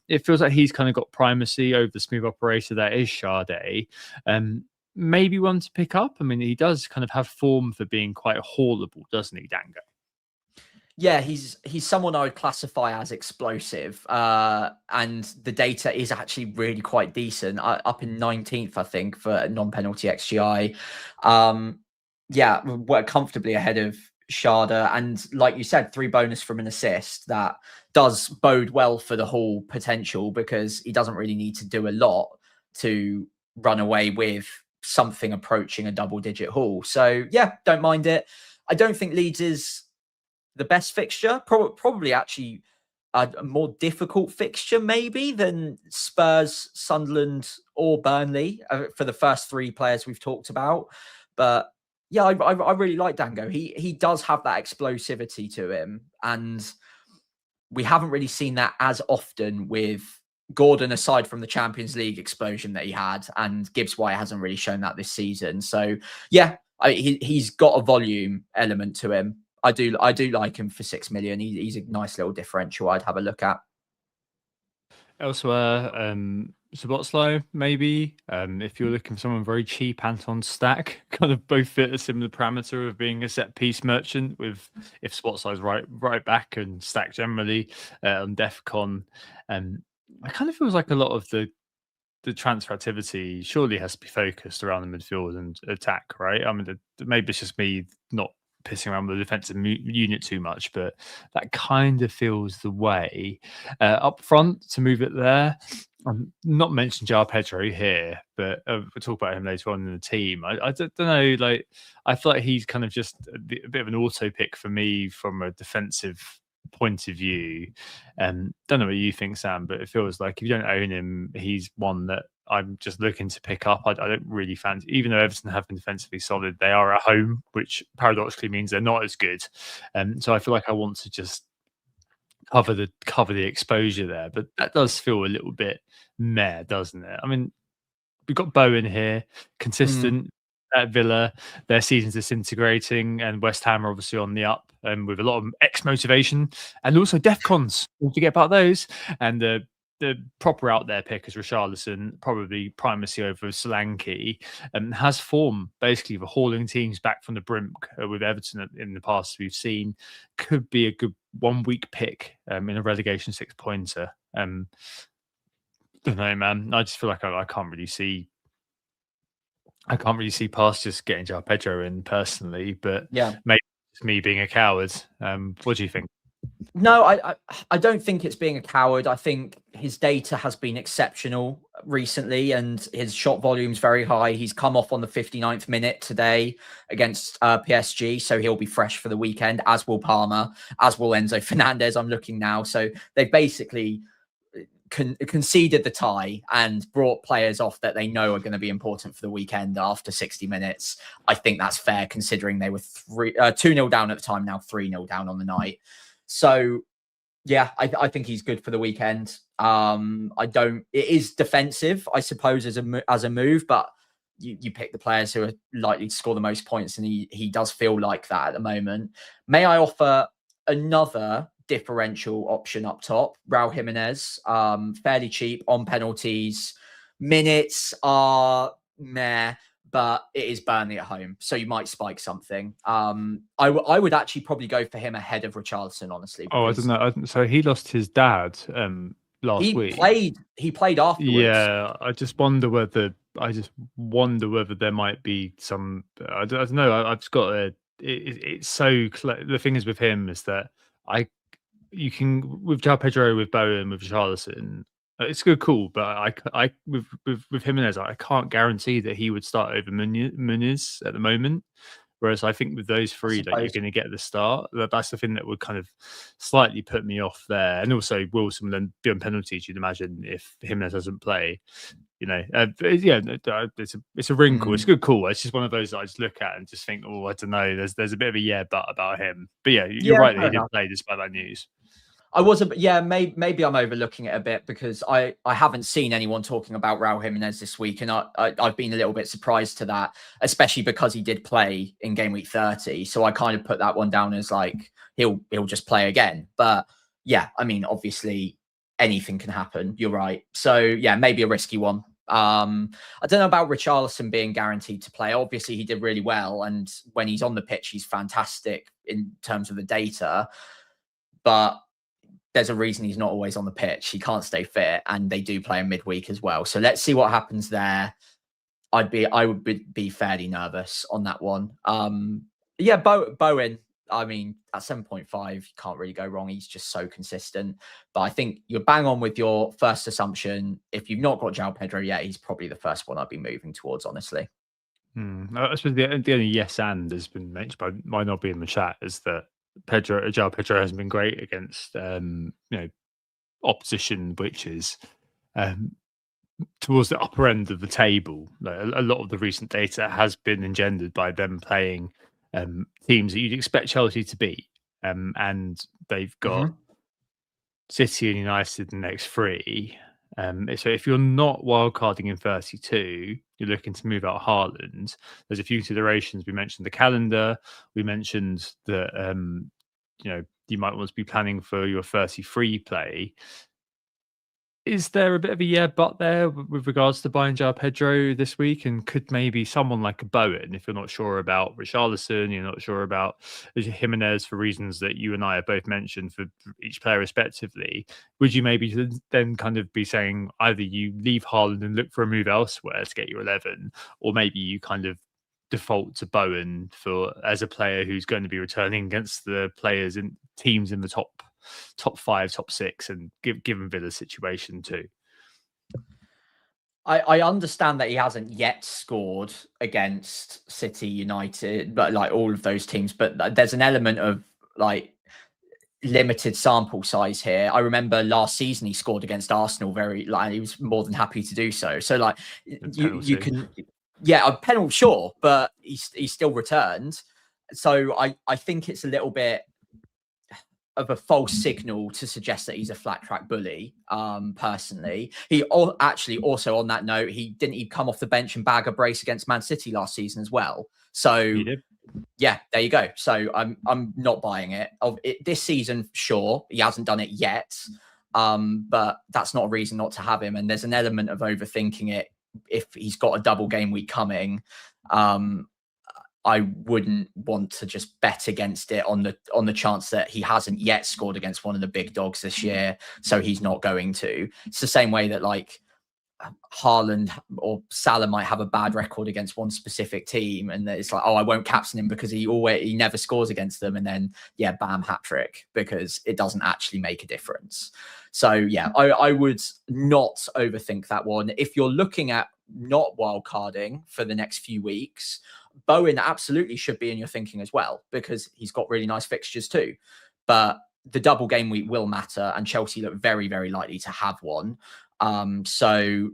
It feels like he's kind of got primacy over the smooth operator that is Sade. Maybe one to pick up. I mean, he does kind of have form for being quite haulable, doesn't he, Dango? Yeah, he's someone I would classify as explosive, and the data is actually really quite decent. Up in 19th, I think, for non-penalty XGI. We're comfortably ahead of Sharda, and like you said, 3 bonus from an assist. That does bode well for the Hall potential, because he doesn't really need to do a lot to run away with something approaching a double-digit Hall. So yeah, don't mind it. I don't think Leeds is the best fixture. Probably actually a more difficult fixture maybe than Spurs, Sunderland, or Burnley for the first 3 players we've talked about. But yeah, I really like Dango. He does have that explosivity to him, and we haven't really seen that as often with Gordon, aside from the Champions League explosion that he had, and Gibbs White hasn't really shown that this season. So yeah, he's got a volume element to him. I do like him for 6 million. He's a nice little differential I'd have a look at. Elsewhere, Sobotslow, maybe. If you're looking for someone very cheap, Anton Stack, kind of both fit a similar parameter of being a set piece merchant, with if Sobotlow's right back and Stack generally on DEFCON. It kind of feels like a lot of the transfer activity surely has to be focused around the midfield and attack, right? I mean, maybe it's just me not pissing around with the defensive unit too much, but that kind of feels the way. Up front, to move it there, I'm not mentioning João Pedro here, but we'll talk about him later on in the team. I don't know, like, I feel like he's kind of just a bit of an auto pick for me from a defensive point of view. Don't know what you think, Sam, but it feels like if you don't own him, he's one that I'm just looking to pick up. I don't really fancy, even though Everton have been defensively solid, they are at home, which paradoxically means they're not as good. So I feel like I want to just cover the exposure there, but that does feel a little bit meh, doesn't it? I mean, we've got Bowen here, consistent at Villa. Their season's disintegrating, and West Ham are obviously on the up, with a lot of X motivation, and also DEFCONs. Don't forget about those. And the proper out there pick is Richarlison, probably primacy over Solanke, and has form basically of hauling teams back from the brink with Everton in the past. We've seen could be a good 1 week pick in a relegation 6-pointer. Don't know, man. I just feel like I can't really see past just getting João Pedro in personally, but yeah, maybe it's me being a coward. What do you think? No, I don't think it's being a coward. I think his data has been exceptional recently, and his shot volume's very high. He's come off on the 59th minute today against PSG, so he'll be fresh for the weekend, as will Palmer, as will Enzo Fernandez. I'm looking now. So they've basically conceded the tie and brought players off that they know are going to be important for the weekend after 60 minutes. I think that's fair, considering they were 2-0 down at the time, now 3-0 down on the night. So yeah, I think he's good for the weekend. It is defensive, I suppose, as a move, but you pick the players who are likely to score the most points, and he does feel like that at the moment. May I offer another differential option up top? Raul Jimenez, fairly cheap on penalties. Minutes are meh, but it is Burnley at home, so you might spike something. I would actually probably go for him ahead of Richarlison, honestly. Oh, I don't know. So he lost his dad last week. He played afterwards. Yeah, I just wonder whether there might be some. I don't know. I've just got it's so the thing is with him is that you can with João Pedro, with Bowen, with Richarlison. It's good, cool, but I with Jimenez, I can't guarantee that he would start over Muniz at the moment. Whereas I think with those three, that you're going to get the start. That's the thing that would kind of slightly put me off there. And also Wilson then be on penalties, you'd imagine, if Jimenez doesn't play. It's a wrinkle. It's a good call. It's just one of those that I just look at and just think, I don't know. There's a bit of a but about him. But yeah, you're right that he didn't play despite that news. Maybe I'm overlooking it a bit, because I haven't seen anyone talking about Raul Jimenez this week, and I've been a little bit surprised to that, especially because he did play in game week 30. So I kind of put that one down as like he'll just play again. But yeah, I mean, obviously anything can happen. You're right. So yeah, maybe a risky one. I don't know about Richarlison being guaranteed to play. Obviously, he did really well, and when he's on the pitch, he's fantastic in terms of the data. But there's a reason he's not always on the pitch. He can't stay fit, and they do play in midweek as well. So let's see what happens there. I would be fairly nervous on that one. Bowen, I mean, at 7.5, you can't really go wrong. He's just so consistent. But I think you're bang on with your first assumption. If you've not got João Pedro yet, he's probably the first one I'd be moving towards, honestly. I suppose the only yes and has been mentioned by might not be in the chat is that João Pedro hasn't been great against opposition, which is towards the upper end of the table. Like a lot of the recent data has been engendered by them playing teams that you'd expect Chelsea to beat, and they've got City and United in the next three. So if you're not wildcarding in 32, you're looking to move out Haaland. There's a few considerations. We mentioned the calendar. We mentioned that you might want to be planning for your 33 play. Is there a bit of a yeah but there with regards to buying João Pedro this week? And could maybe someone like a Bowen, if you're not sure about Richarlison, you're not sure about Jimenez for reasons that you and I have both mentioned for each player respectively, would you maybe then kind of be saying either you leave Haaland and look for a move elsewhere to get your 11, or maybe you kind of default to Bowen as a player who's going to be returning against the players in teams in the top 5, top 6, and given Villa's situation too? I understand that he hasn't yet scored against City, United, but like all of those teams. But there's an element of like limited sample size here. I remember last season he scored against Arsenal he was more than happy to do so. So like you can, a penalty, sure, but he still returned. So I think it's a little bit of a false signal to suggest that he's a flat track bully. Personally, he actually also, on that note, he didn't even come off the bench and bag a brace against Man City last season as well. So yeah, there you go. So I'm not buying it. This season, sure, he hasn't done it yet, but that's not a reason not to have him. And there's an element of overthinking it. If he's got a double game week coming, I wouldn't want to just bet against it on the chance that he hasn't yet scored against one of the big dogs this year, so he's not going to. It's the same way that like Haaland or Salah might have a bad record against one specific team, and it's like, oh, I won't captain him because he never scores against them, and then bam, hat trick, because it doesn't actually make a difference. So yeah, I would not overthink that one. If you're looking at not wildcarding for the next few weeks, Bowen absolutely should be in your thinking as well, because he's got really nice fixtures too. But the double game week will matter, and Chelsea look very, very likely to have one. So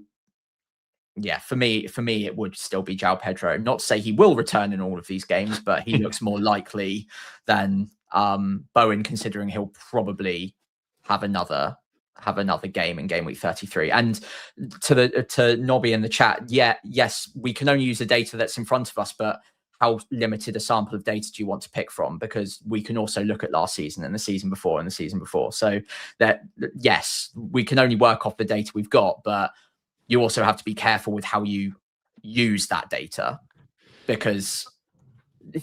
yeah, for me, it would still be João Pedro. Not to say he will return in all of these games, but he looks more likely than Bowen, considering he'll probably have another game in game week 33. And to Nobby in the chat, yes, we can only use the data that's in front of us, but how limited a sample of data do you want to pick from? Because we can also look at last season and the season before and the season before. So that, yes, we can only work off the data we've got, but you also have to be careful with how you use that data, because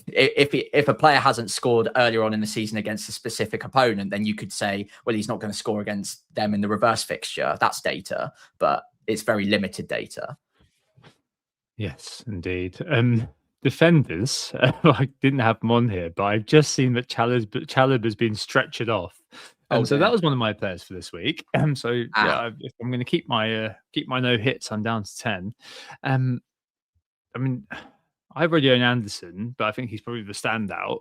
if a player hasn't scored earlier on in the season against a specific opponent, then you could say, well, he's not going to score against them in the reverse fixture. That's data, but it's very limited data. Yes, indeed. Defenders, I didn't have them on here, but I've just seen that Chalib has been stretchered off. So that was one of my players for this week. So yeah, if I'm going to keep my no hits, I'm down to 10. I mean, I've already owned Anderson, but I think he's probably the standout.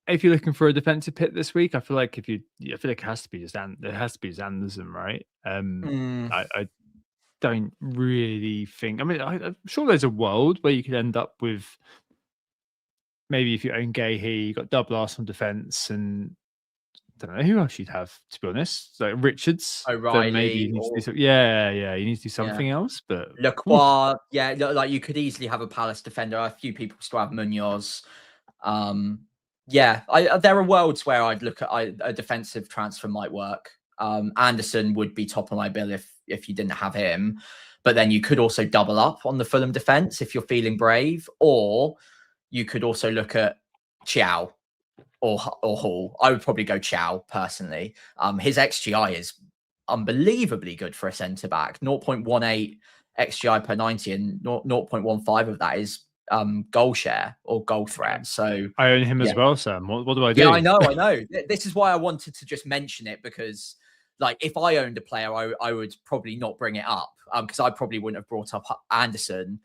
If you're looking for a defensive pick this week, I feel like it has to be Anderson, right? I don't really think. I mean, I'm sure there's a world where you could end up with, maybe if you own Gahey, you got double Arsenal defense, and I don't know who else you'd have, to be honest. Like Richards, O'Reilly, maybe you need to do you need to do something else. But Lacroix, like you could easily have a Palace defender. A few people still have Munoz. There are worlds where I'd look at a defensive transfer might work. Anderson would be top of my bill if you didn't have him, but then you could also double up on the Fulham defense if you're feeling brave, or you could also look at Chiao or Hall. I would probably go Chiao personally. His XGI is unbelievably good for a centre back. 0.18 XGI per 90, and 0.15 of that is goal share or goal threat. So I own him yeah. as well, Sam. What do I do? Yeah, I know. This is why I wanted to just mention it, because like if I owned a player, I would probably not bring it up, because I probably wouldn't have brought up Anderson,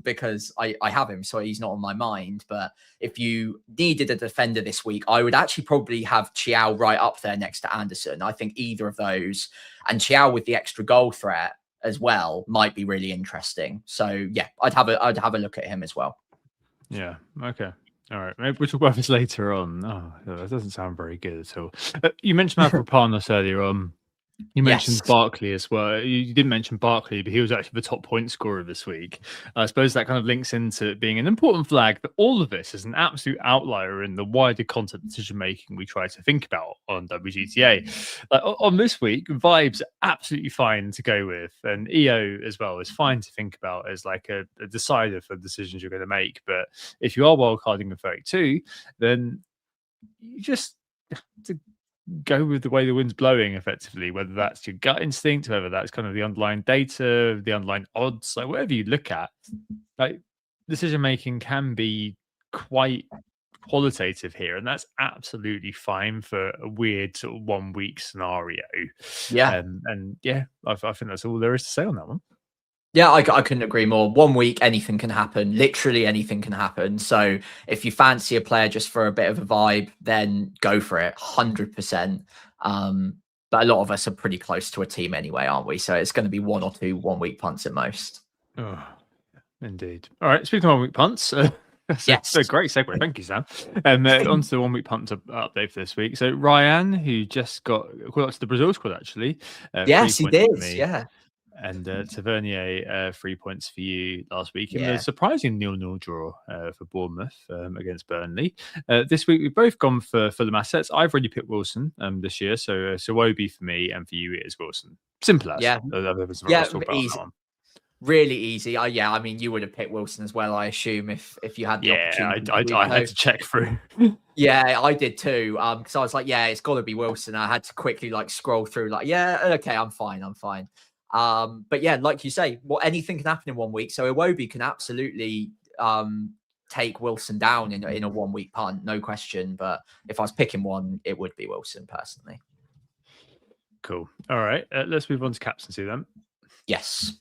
because I have him, so he's not on my mind. But if you needed a defender this week, I would actually probably have Chiao right up there next to Anderson. I think either of those, and Chiao with the extra goal threat as well, might be really interesting. So yeah, I'd have a look at him as well. Yeah. Okay. All right. Maybe we'll talk about this later on. Oh, that doesn't sound very good at all. You mentioned Mavropanos earlier on. You mentioned Barkley as well. You didn't mention Barkley, but he was actually the top point scorer this week. I suppose that kind of links into it being an important flag that all of this is an absolute outlier in the wider content decision making we try to think about on WGTA. Like, on this week, vibes are absolutely fine to go with, and EO as well is fine to think about as like a decider for decisions you're going to make. But if you are wildcarding in 32, then you just have to go with the way the wind's blowing, effectively, whether that's your gut instinct, whether that's kind of the underlying data, the underlying odds, like whatever you look at, like decision making can be quite qualitative here, and that's absolutely fine for a weird sort of 1 week scenario. And yeah, I think that's all there is to say on that one. Yeah, I couldn't agree more. 1 week, anything can happen. Literally anything can happen. So if you fancy a player just for a bit of a vibe, then go for it, 100%. But a lot of us are pretty close to a team anyway, aren't we? So it's going to be 1 or 2 1 week punts at most. Oh, indeed. All right, speaking of 1 week punts, that's a great segue. Thank you, Sam. On to the 1 week punt update for this week. So Ryan, who just got called up to the Brazil squad, actually. Yes, he did. Yeah. And Tavernier, 3 points for you last week in the surprising 0-0 draw for Bournemouth against Burnley. This week we've both gone for the assets. I've already picked Wilson this year, so Wobi for me, and for you it is Wilson. Simple as. Easy. Really easy. I mean, you would have picked Wilson as well, I assume, if you had the opportunity. I had to check through. Yeah, I did too. Because I was like, yeah, it's got to be Wilson. I had to quickly like scroll through, like, yeah, okay, I'm fine. But yeah, like you say, anything can happen in 1 week. So Iwobi can absolutely take Wilson down in a 1 week punt, no question. But if I was picking one, it would be Wilson personally. Cool. All right, let's move on to captaincy then. Yes.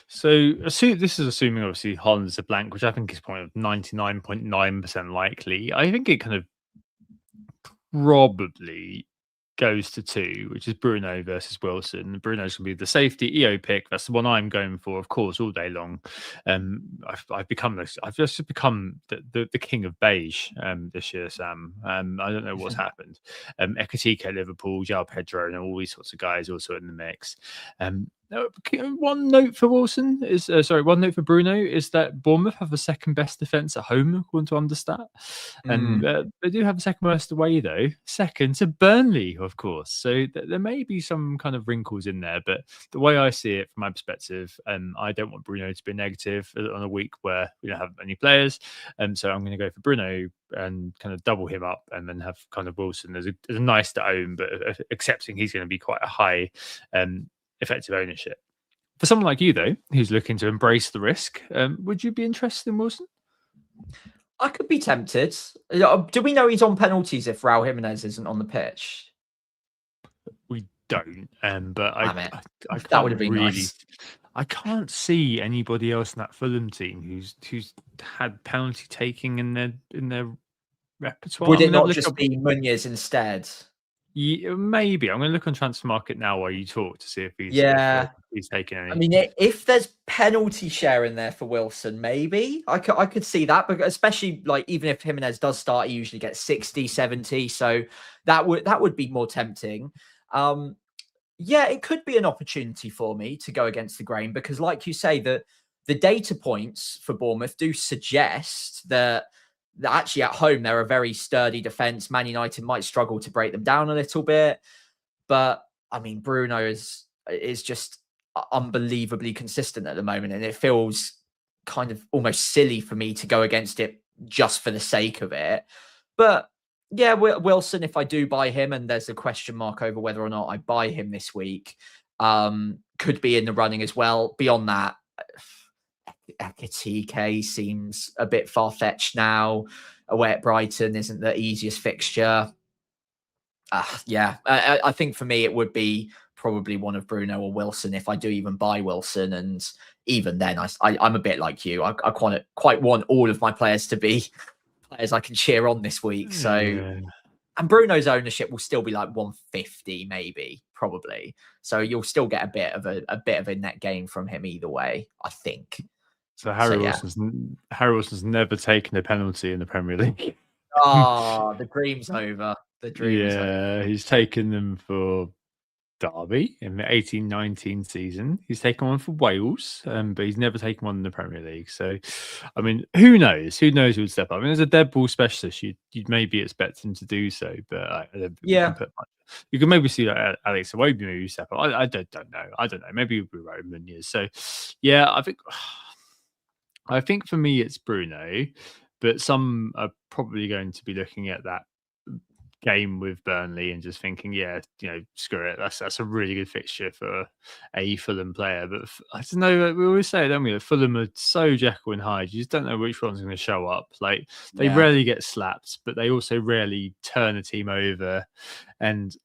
So this is assuming obviously Holland is a blank, which I think is 99.9% likely. I think it kind of probably goes to 2, which is Bruno versus Wilson. Bruno's going to be the safety EO pick. That's the one I'm going for, of course, all day long. I've just become the king of beige this year, Sam. I don't know what's happened. Ekatike at Liverpool, João Pedro, and all these sorts of guys also in the mix. One note for Wilson is one note for Bruno is that Bournemouth have the second best defense at home, according to Understat, and they do have the second worst away though, second to Burnley, of course. So there may be some kind of wrinkles in there, but the way I see it from my perspective, I don't want Bruno to be negative on a week where we don't have any players, so I'm going to go for Bruno and kind of double him up, and then have kind of Wilson as a nice to own, but accepting he's going to be quite a high effective ownership. For someone like you, though, who's looking to embrace the risk, would you be interested in Wilson? I could be tempted. Do we know he's on penalties if Raul Jimenez isn't on the pitch? We don't, but I that would have been really nice. I can't see anybody else in that Fulham team who's had penalty taking in their repertoire. Would it not just be Munoz instead? Yeah, maybe. I'm going to look on Transfer Market now while you talk to see if he's taking any. I mean, if there's penalty share in there for Wilson, maybe I could see that, but especially like even if Jimenez does start, he usually gets 60, 70. So that would be more tempting. Yeah, it could be an opportunity for me to go against the grain, because like you say, the data points for Bournemouth do suggest that actually at home they're a very sturdy defense. Man United might struggle to break them down a little bit, but I mean, Bruno is just unbelievably consistent at the moment, and it feels kind of almost silly for me to go against it just for the sake of it. But yeah, Wilson, if I do buy him, and there's a question mark over whether or not I buy him this week, could be in the running as well. Beyond that, Ekatike seems a bit far-fetched now. Away at Brighton isn't the easiest fixture. Yeah, I think for me it would be probably one of Bruno or Wilson if I do even buy Wilson. And even then, I'm a bit like you. I quite want all of my players to be players I can cheer on this week. So, and Bruno's ownership will still be like 150, maybe, probably. So you'll still get a bit of a net gain from him either way, I think. So Harry Wilson's never taken a penalty in the Premier League. Oh, the dream's over. The dream is over. Yeah, he's taken them for Derby in the 18-19 season. He's taken one for Wales, but he's never taken one in the Premier League. So, I mean, who knows? Who knows who would step up? I mean, as a dead ball specialist, you'd maybe expect him to do so, but I don't think you can maybe see that Alex Iwobi maybe step up. I don't know. I don't know. Maybe it would be Roman years. So, yeah, I think for me it's Bruno, but some are probably going to be looking at that game with Burnley and just thinking, yeah, screw it. That's a really good fixture for a Fulham player. But I don't know. We always say, don't we? Fulham are so Jekyll and Hyde. You just don't know which one's going to show up. Like they rarely get slapped, but they also rarely turn a team over. And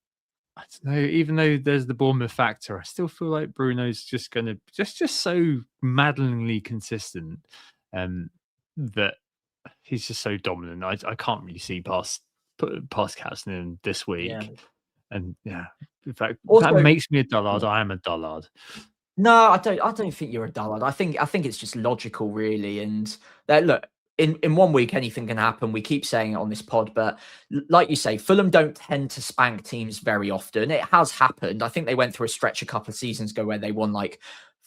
I don't know. Even though there's the Bournemouth factor, I still feel like Bruno's just going to just so maddeningly consistent, that he's just so dominant. I can't really see past captain in this week. And in fact, also, that makes me a dullard. I am a dullard. No, I don't think you're a dullard. I think it's just logical, really. And look, in 1 week anything can happen. We keep saying it on this pod, but like you say, Fulham don't tend to spank teams very often. It has happened. I think they went through a stretch a couple of seasons ago where they won like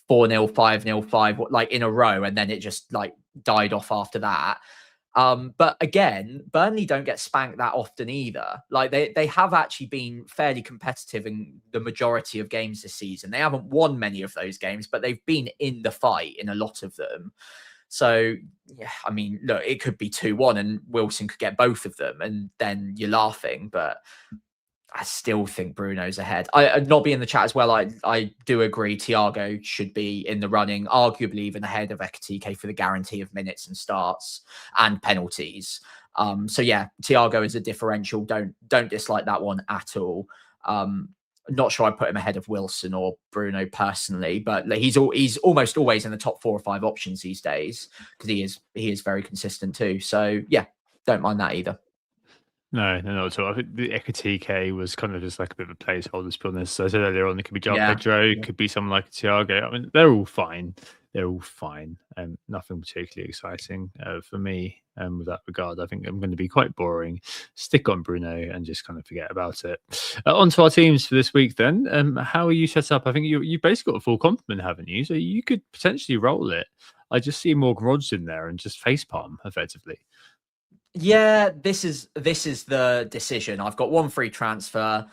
4-0, 5-0, 5 like in a row, and then it just like died off after that. But again, Burnley don't get spanked that often either. Like they have actually been fairly competitive in the majority of games this season. They haven't won many of those games, but they've been in the fight in a lot of them. So, yeah, I mean, look, it could be 2-1 and Wilson could get both of them and then you're laughing, but I still think Bruno's ahead. Not be in the chat as well. I do agree Thiago should be in the running, arguably even ahead of Ekatike for the guarantee of minutes and starts and penalties. So yeah, Thiago is a differential. Don't dislike that one at all. Not sure I'd put him ahead of Wilson or Bruno personally, but he's almost always in the top 4 or 5 options these days because he is very consistent too. So yeah, don't mind that either. No, not at all. I think the Ekatike was kind of just like a bit of a placeholder, to be honest. So I said earlier on, it could be João Pedro, could be someone like Thiago. I mean, they're all fine. Nothing particularly exciting for me with that regard. I think I'm going to be quite boring. Stick on Bruno and just kind of forget about it. On to our teams for this week then. How are you set up? I think you've basically got a full complement, haven't you? So you could potentially roll it. I just see Morgan Rogers in there and just facepalm effectively. Yeah, this is the decision. I've got one free transfer,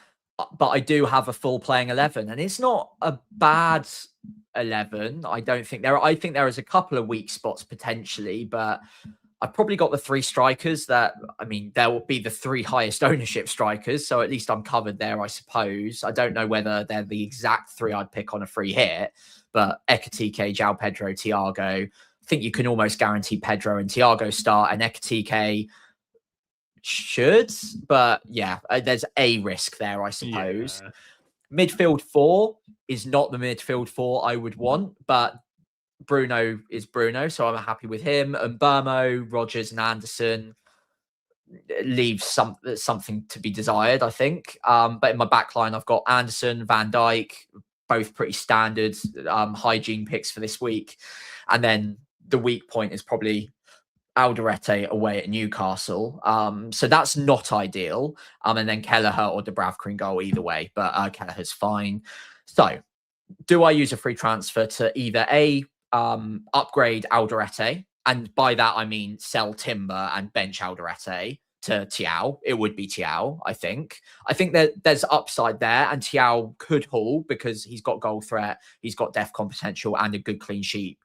but I do have a full playing 11, and it's not a bad 11. I think there is a couple of weak spots potentially, but I've probably got the 3 strikers that, I mean, there will be the 3 highest ownership strikers. So at least I'm covered there, I suppose. I don't know whether they're the exact 3 I'd pick on a free hit, but Ekatike, João Pedro, Thiago. I think you can almost guarantee Pedro and Thiago start, and Ekatike should, but yeah, there's a risk there, I suppose. Yeah. Midfield 4 is not the midfield 4 I would want, but Bruno is Bruno, so I'm happy with him. And Burmo, Rogers, and Anderson leaves something to be desired, I think. But in my back line, I've got Anderson, Van Dijk, both pretty standard hygiene picks for this week. And then the weak point is probably Alderete away at Newcastle. So that's not ideal. And then Kelleher or Dubravka in goal either way, but Kelleher's fine. So do I use a free transfer to either upgrade Alderete, and by that I mean sell Timber and bench Alderete, to Thiaw? It would be Thiaw, I think. I think that there's upside there, and Thiaw could haul because he's got goal threat, he's got DEFCON potential, and a good clean sheet.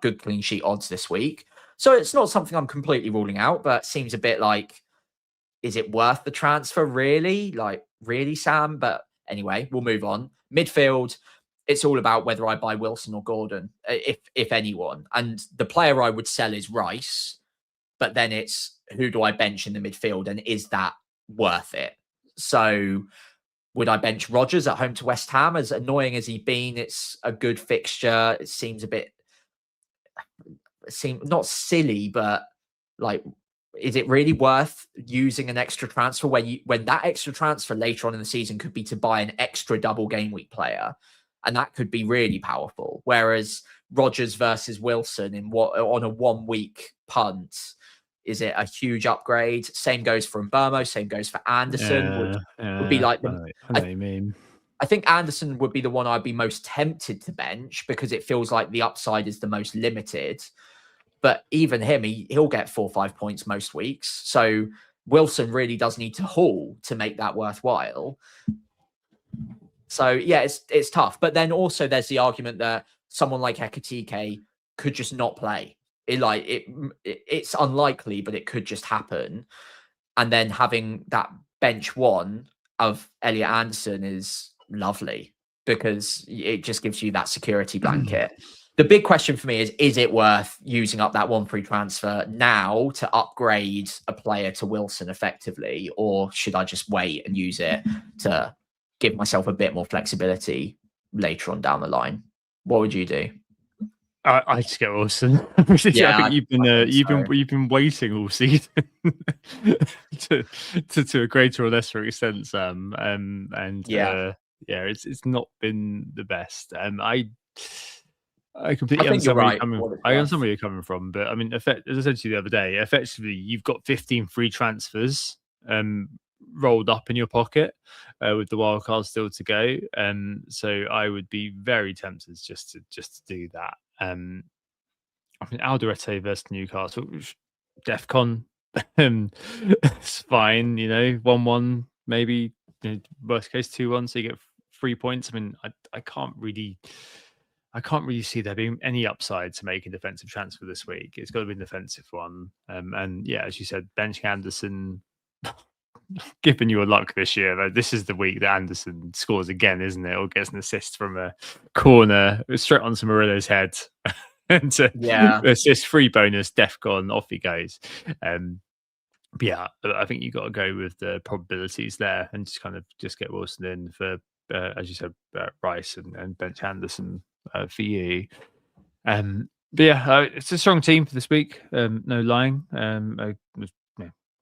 Good clean sheet odds this week. So it's not something I'm completely ruling out, but seems a bit like, is it worth the transfer really? Like, really, Sam? But anyway, we'll move on. Midfield, it's all about whether I buy Wilson or Gordon, if anyone. And the player I would sell is Rice, but then it's who do I bench in the midfield, and is that worth it? So would I bench Rodgers at home to West Ham? As annoying as he's been, it's a good fixture. It seems not silly, but like, is it really worth using an extra transfer when that extra transfer later on in the season could be to buy an extra double game week player? And that could be really powerful. Whereas Rodgers versus Wilson on a 1 week punt, is it a huge upgrade? Same goes for Mbermo, same goes for Anderson. Would be like I know what you mean. I think Anderson would be the one I'd be most tempted to bench because it feels like the upside is the most limited. But even him, he'll get 4 or 5 points most weeks. So Wilson really does need to haul to make that worthwhile. So yeah, it's tough. But then also there's the argument that someone like Ekatike could just not play. It's unlikely, but it could just happen. And then having that bench one of Elliot Anderson is lovely because it just gives you that security blanket. The big question for me is it worth using up that 1 free transfer now to upgrade a player to Wilson effectively, or should I just wait and use it to give myself a bit more flexibility later on down the line? What would you do? I just get Wilson. Yeah, I think you've been waiting all season to a greater or lesser extent, Sam. It's not been the best. I completely understand where you're coming from, but I mean, as I said to you the other day, effectively you've got 15 free transfers rolled up in your pocket with the wild card still to go. So I would be very tempted just to do that. I mean, Alderete versus Newcastle, DEFCON, it's fine, 1-1, maybe worst case 2-1, so you get 3 points. I mean, I can't really see there being any upside to make a defensive transfer this week. It's got to be a defensive one. And yeah, as you said, benching Anderson, giving you a luck this year. This is the week that Anderson scores again, isn't it? Or gets an assist from a corner straight onto Murillo's head. And assist, free bonus, DEFCON, off he goes. But yeah, I think you've got to go with the probabilities there and just get Wilson in for, as you said, Rice and bench Anderson for you. But yeah, it's a strong team for this week. No lying.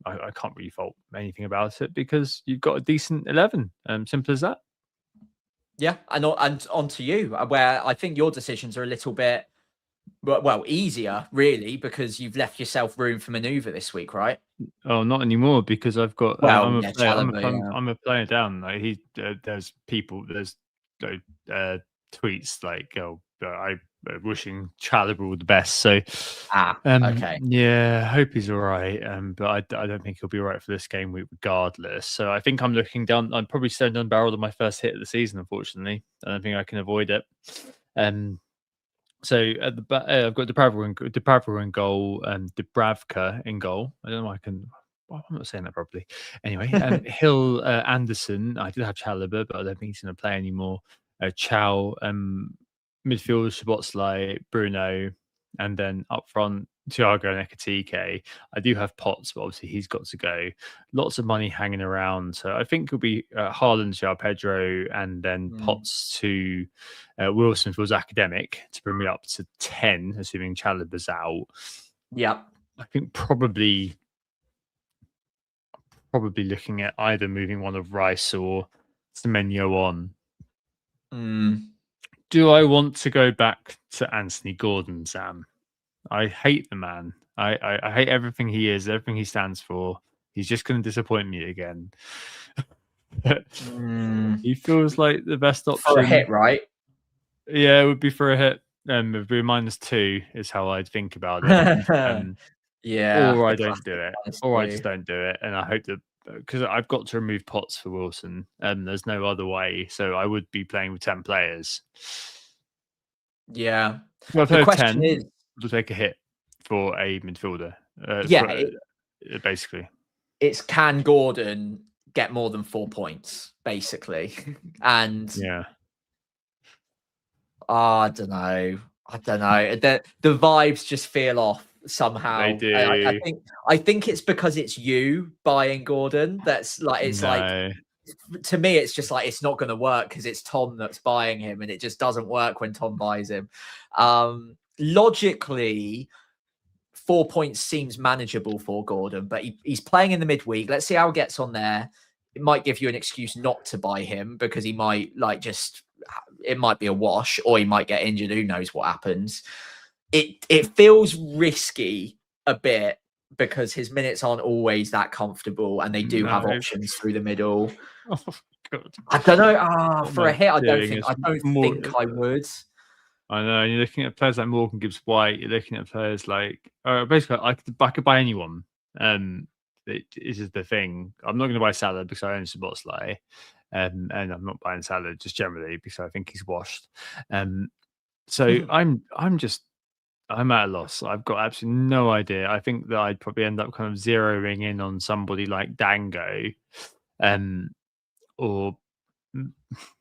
I can't really fault anything about it because you've got a decent 11. Simple as that. Yeah, and on to you, where I think your decisions are a little bit easier, really, because you've left yourself room for manoeuvre this week, right? Oh, not anymore, because I've got. I'm a player down. Like there's tweets like, I wishing Chalobah all the best. So, okay, yeah, I hope he's all right. But I don't think he'll be all right for this game week regardless. So I think I'm looking down. I'm probably staring down the barrel of my first hit of the season. Unfortunately, I don't think I can avoid it. So at the back, I've got Dubravka in goal and Dubravka in goal. I don't know why I'm not saying that properly. Anyway, Hill, Anderson. I did have Chalobah, but I don't think he's going to play anymore. Chow, midfield, Szoboszlai, Bruno, and then up front, Thiago and Ekatike. I do have Potts, but obviously he's got to go. Lots of money hanging around. So I think it'll be Haaland, João Pedro, and then Potts to Wilson feels academic to bring me up to 10, assuming Chalobah's out. Yeah. I think probably looking at either moving one of Rice or Semenyo on. Do I want to go back to Anthony Gordon, Sam? I hate the man. I hate everything he is, everything he stands for. He's just going to disappoint me again. He feels like the best option. For a hit, right? Yeah, it would be for a hit. It would be -2 is how I'd think about it. Yeah. Or I don't do it. Or I just don't do it. And I hope that, because I've got to remove Potts for Wilson, and there's no other way. So I would be playing with 10 players. Yeah. Well, the question is, to take a hit for a midfielder. Basically, it's can Gordon get more than 4 points, basically, and yeah. I don't know. The vibes just feel off somehow. They do. I think it's because it's you buying Gordon. That's like it's like No. to me, it's just like it's not going to work because it's Tom that's buying him, and it just doesn't work when Tom buys him. Logically, 4 points seems manageable for Gordon, but he's playing in the midweek. Let's see how he gets on there. It might give you an excuse not to buy him because he might it might be a wash, or he might get injured. Who knows what happens? It feels risky a bit because his minutes aren't always that comfortable, and they do have options through the middle. Oh, God. I don't know. For a hit, I don't think I would. I know. You're looking at players like Morgan Gibbs White. You're looking at players like basically I could buy anyone. This is the thing. I'm not going to buy Salah because I own Szoboszlai, and I'm not buying Salah just generally because I think he's washed. So I'm at a loss. I've got absolutely no idea. I think that I'd probably end up kind of zeroing in on somebody like Dango, or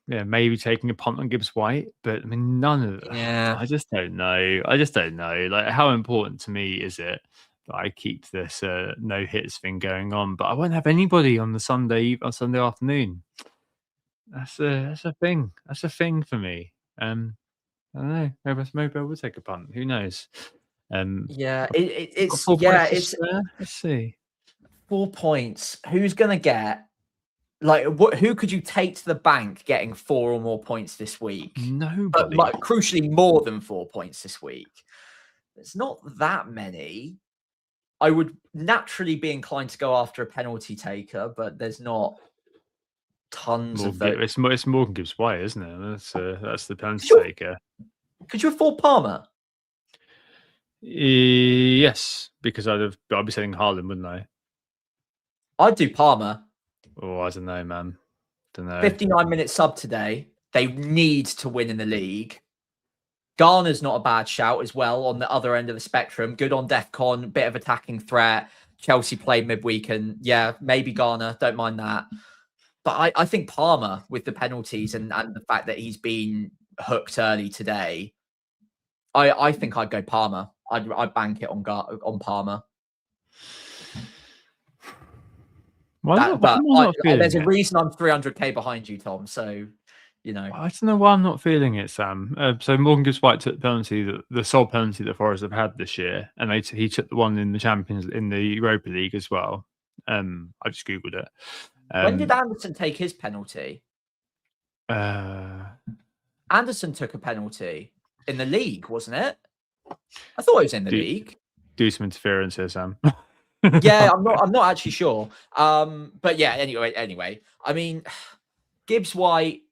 maybe taking a punt on Gibbs White. But I mean, none of them. Yeah. I just don't know. Like, how important to me is it that I keep this no hits thing going on? But I won't have anybody on Sunday afternoon. That's a thing. That's a thing for me. I don't know. Maybe I will take a punt. Who knows? It's let's see. 4 points. Who's gonna get who could you take to the bank getting 4 or more points this week? Nobody. But crucially, more than 4 points this week. There's not that many. I would naturally be inclined to go after a penalty taker, but there's not tons of those. It's Morgan Gibbs White, isn't it? That's the penalty taker. Could you afford Palmer? Yes, because I'd be selling Haaland, wouldn't I? I'd do Palmer. Oh, I don't know, man. 59-minute sub today. They need to win in the league. Garner's not a bad shout as well on the other end of the spectrum. Good on DEFCON, bit of attacking threat. Chelsea played midweek, and yeah, maybe Garner. Don't mind that. But I think Palmer, with the penalties and the fact that he's been hooked early today, I think I'd go Palmer. I'd bank it on Palmer. There's a reason I'm 300k behind you, Tom. So, you know, I don't know why I'm not feeling it, Sam. So Morgan Gibbs White took the penalty, the sole penalty that Forest have had this year, and he took the one in the Europa League as well. I just googled it. When did Anderson take his penalty? Anderson took a penalty in the league, wasn't it? I thought it was in the league. Do some interference here, Sam. Yeah, I'm not actually sure. But yeah, anyway, I mean, Gibbs White,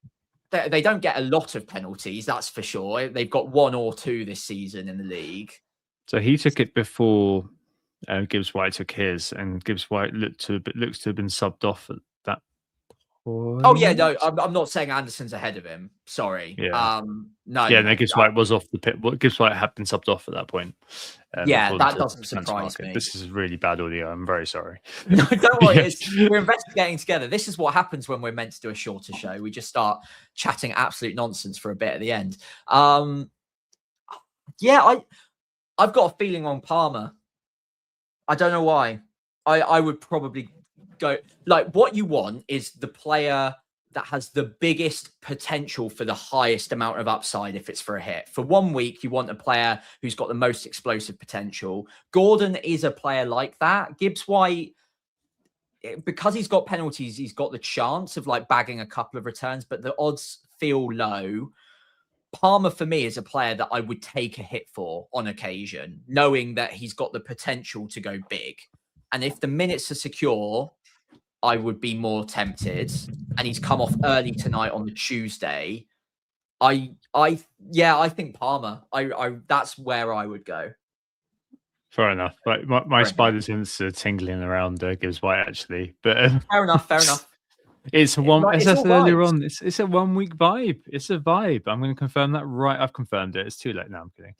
they don't get a lot of penalties, that's for sure. They've got 1 or 2 this season in the league. So he took it before Gibbs White took his, and Gibbs White looks to have been subbed off at that point. Oh yeah, no, I'm not saying Anderson's ahead of him. Sorry. Yeah. No. Yeah, no, Gibbs White was off the pit. Gibbs White had been subbed off at that point. Yeah, that doesn't surprise me. This is really bad audio. I'm very sorry. No, don't worry. We're investigating together. This is what happens when we're meant to do a shorter show. We just start chatting absolute nonsense for a bit at the end. Yeah, I've got a feeling on Palmer. I don't know why. I would probably go, like, what you want is the player that has the biggest potential for the highest amount of upside if it's for a hit. For 1 week, you want a player who's got the most explosive potential. Gordon is a player like that. Gibbs White, because he's got penalties, he's got the chance of like bagging a couple of returns, but the odds feel low. Palmer, for me, is a player that I would take a hit for on occasion, knowing that he's got the potential to go big. And if the minutes are secure, I would be more tempted. And he's come off early tonight on the Tuesday. I think Palmer. That's where I would go. Fair enough. But my spider sense tingling around Gibbs White actually. But fair enough. It's one. As I said earlier on, it's a 1 week vibe. It's a vibe. I'm going to confirm that right. I've confirmed it. It's too late now. I'm kidding.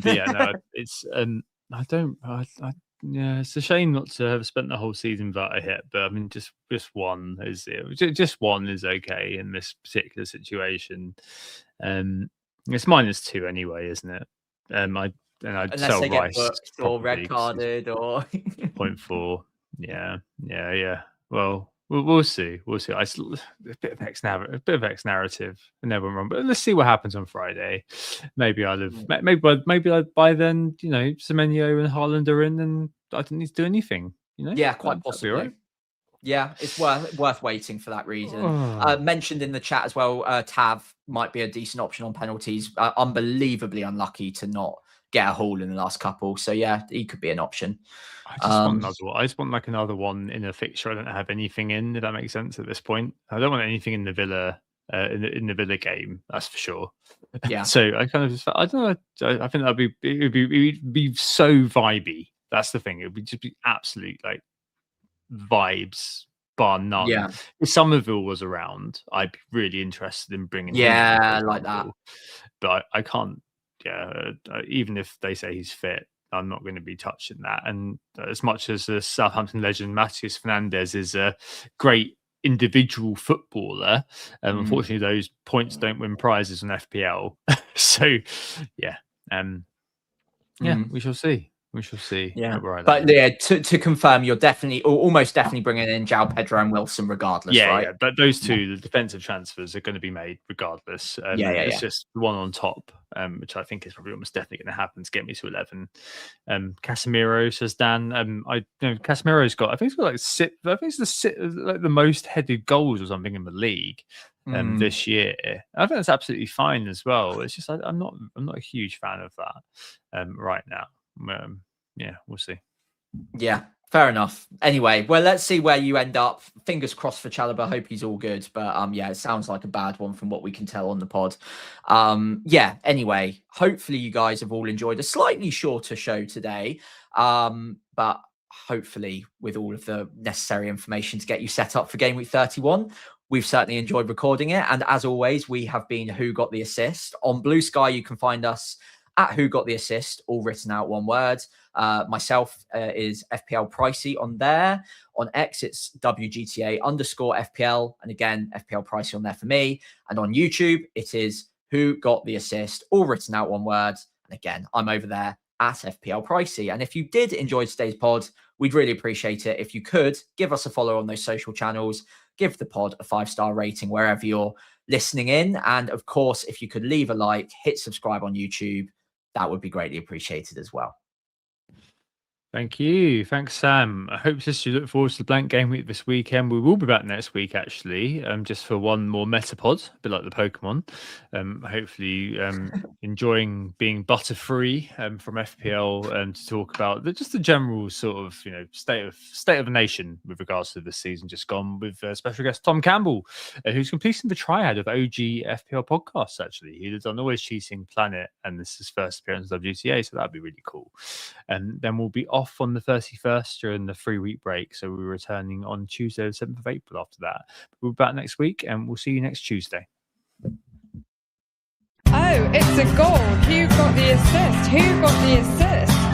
But yeah, no, it's yeah, it's a shame not to have spent the whole season without a hit. But I mean, just one is okay in this particular situation. It's -2 anyway, isn't it? I'd Unless sell they get Rice booked or probably, red 'cause he's carded or 0.4. Yeah. Well, we'll see. We'll see. A bit of X narrative. Never wrong. But let's see what happens on Friday. Maybe I'll have. Maybe by then, Semenyo and Haaland are in, and I don't need to do anything. yeah, quite That'd be possibly. all right. Yeah, it's worth waiting for that reason. Oh. Mentioned in the chat as well, Tav might be a decent option on penalties. Unbelievably unlucky to not get a haul in the last couple. So yeah, he could be an option. I just want another one. I just want like another one in a fixture I don't have anything in, if that makes sense at this point. I don't want anything in the Villa in the Villa game, that's for sure. Yeah. So I kind of just, I don't know. I think it'd be so vibey. That's the thing. It would just be absolute like vibes bar none. Yeah. If Somerville was around, I'd be really interested in bringing him Yeah, in, like that. But I can't. Yeah, even if they say he's fit, I'm not going to be touching that. And as much as the Southampton legend Matheus Fernandes is a great individual footballer, unfortunately those points don't win prizes on FPL. So yeah, we shall see. We shall see. Yeah, right, but yeah, to confirm, you're definitely, or almost definitely bringing in João Pedro and Wilson regardless, right? Yeah, but those two, the defensive transfers are going to be made regardless. It's just the one on top, which I think is probably almost definitely going to happen to get me to 11. Casemiro, says Dan. Casemiro's got, I think it's like the most headed goals or something in the league this year. I think that's absolutely fine as well. It's just I'm not a huge fan of that right now. Yeah, we'll see. Yeah, fair enough. Anyway, well, let's see where you end up. Fingers crossed for Chalobah. Hope he's all good. But yeah, it sounds like a bad one from what we can tell on the pod. Yeah, anyway, hopefully you guys have all enjoyed a slightly shorter show today. But hopefully with all of the necessary information to get you set up for Game Week 31. We've certainly enjoyed recording it. And as always, we have been Who Got the Assist. On Blue Sky, you can find us at Who Got the Assist, all written out one word. Myself is FPL Pricey on there. On X, it's WGTA_FPL. And again, FPL Pricey on there for me. And on YouTube, it is Who Got the Assist, all written out one word. And again, I'm over there at FPL Pricey. And if you did enjoy today's pod, we'd really appreciate it if you could give us a follow on those social channels, give the pod a 5-star rating wherever you're listening in. And of course, if you could leave a like, hit subscribe on YouTube, that would be greatly appreciated as well. Thank you. Thanks, Sam. I hope you look forward to the blank game week this weekend. We will be back next week, actually, just for one more Metapod, a bit like the Pokemon. Hopefully enjoying being butter-free from FPL to talk about just the general sort of, state of the nation with regards to this season just gone with special guest Tom Campbell, who's completing the triad of OG FPL podcasts, actually. He did on Always Cheating Planet, and this is his first appearance on WTA, so that'd be really cool. And then we'll be off on the 31st during the 3-week break, so we're returning on Tuesday the 7th of April after that. We'll be back next week, and we'll see you next Tuesday. Oh, it's a goal. Who got the assist? Who got the assist?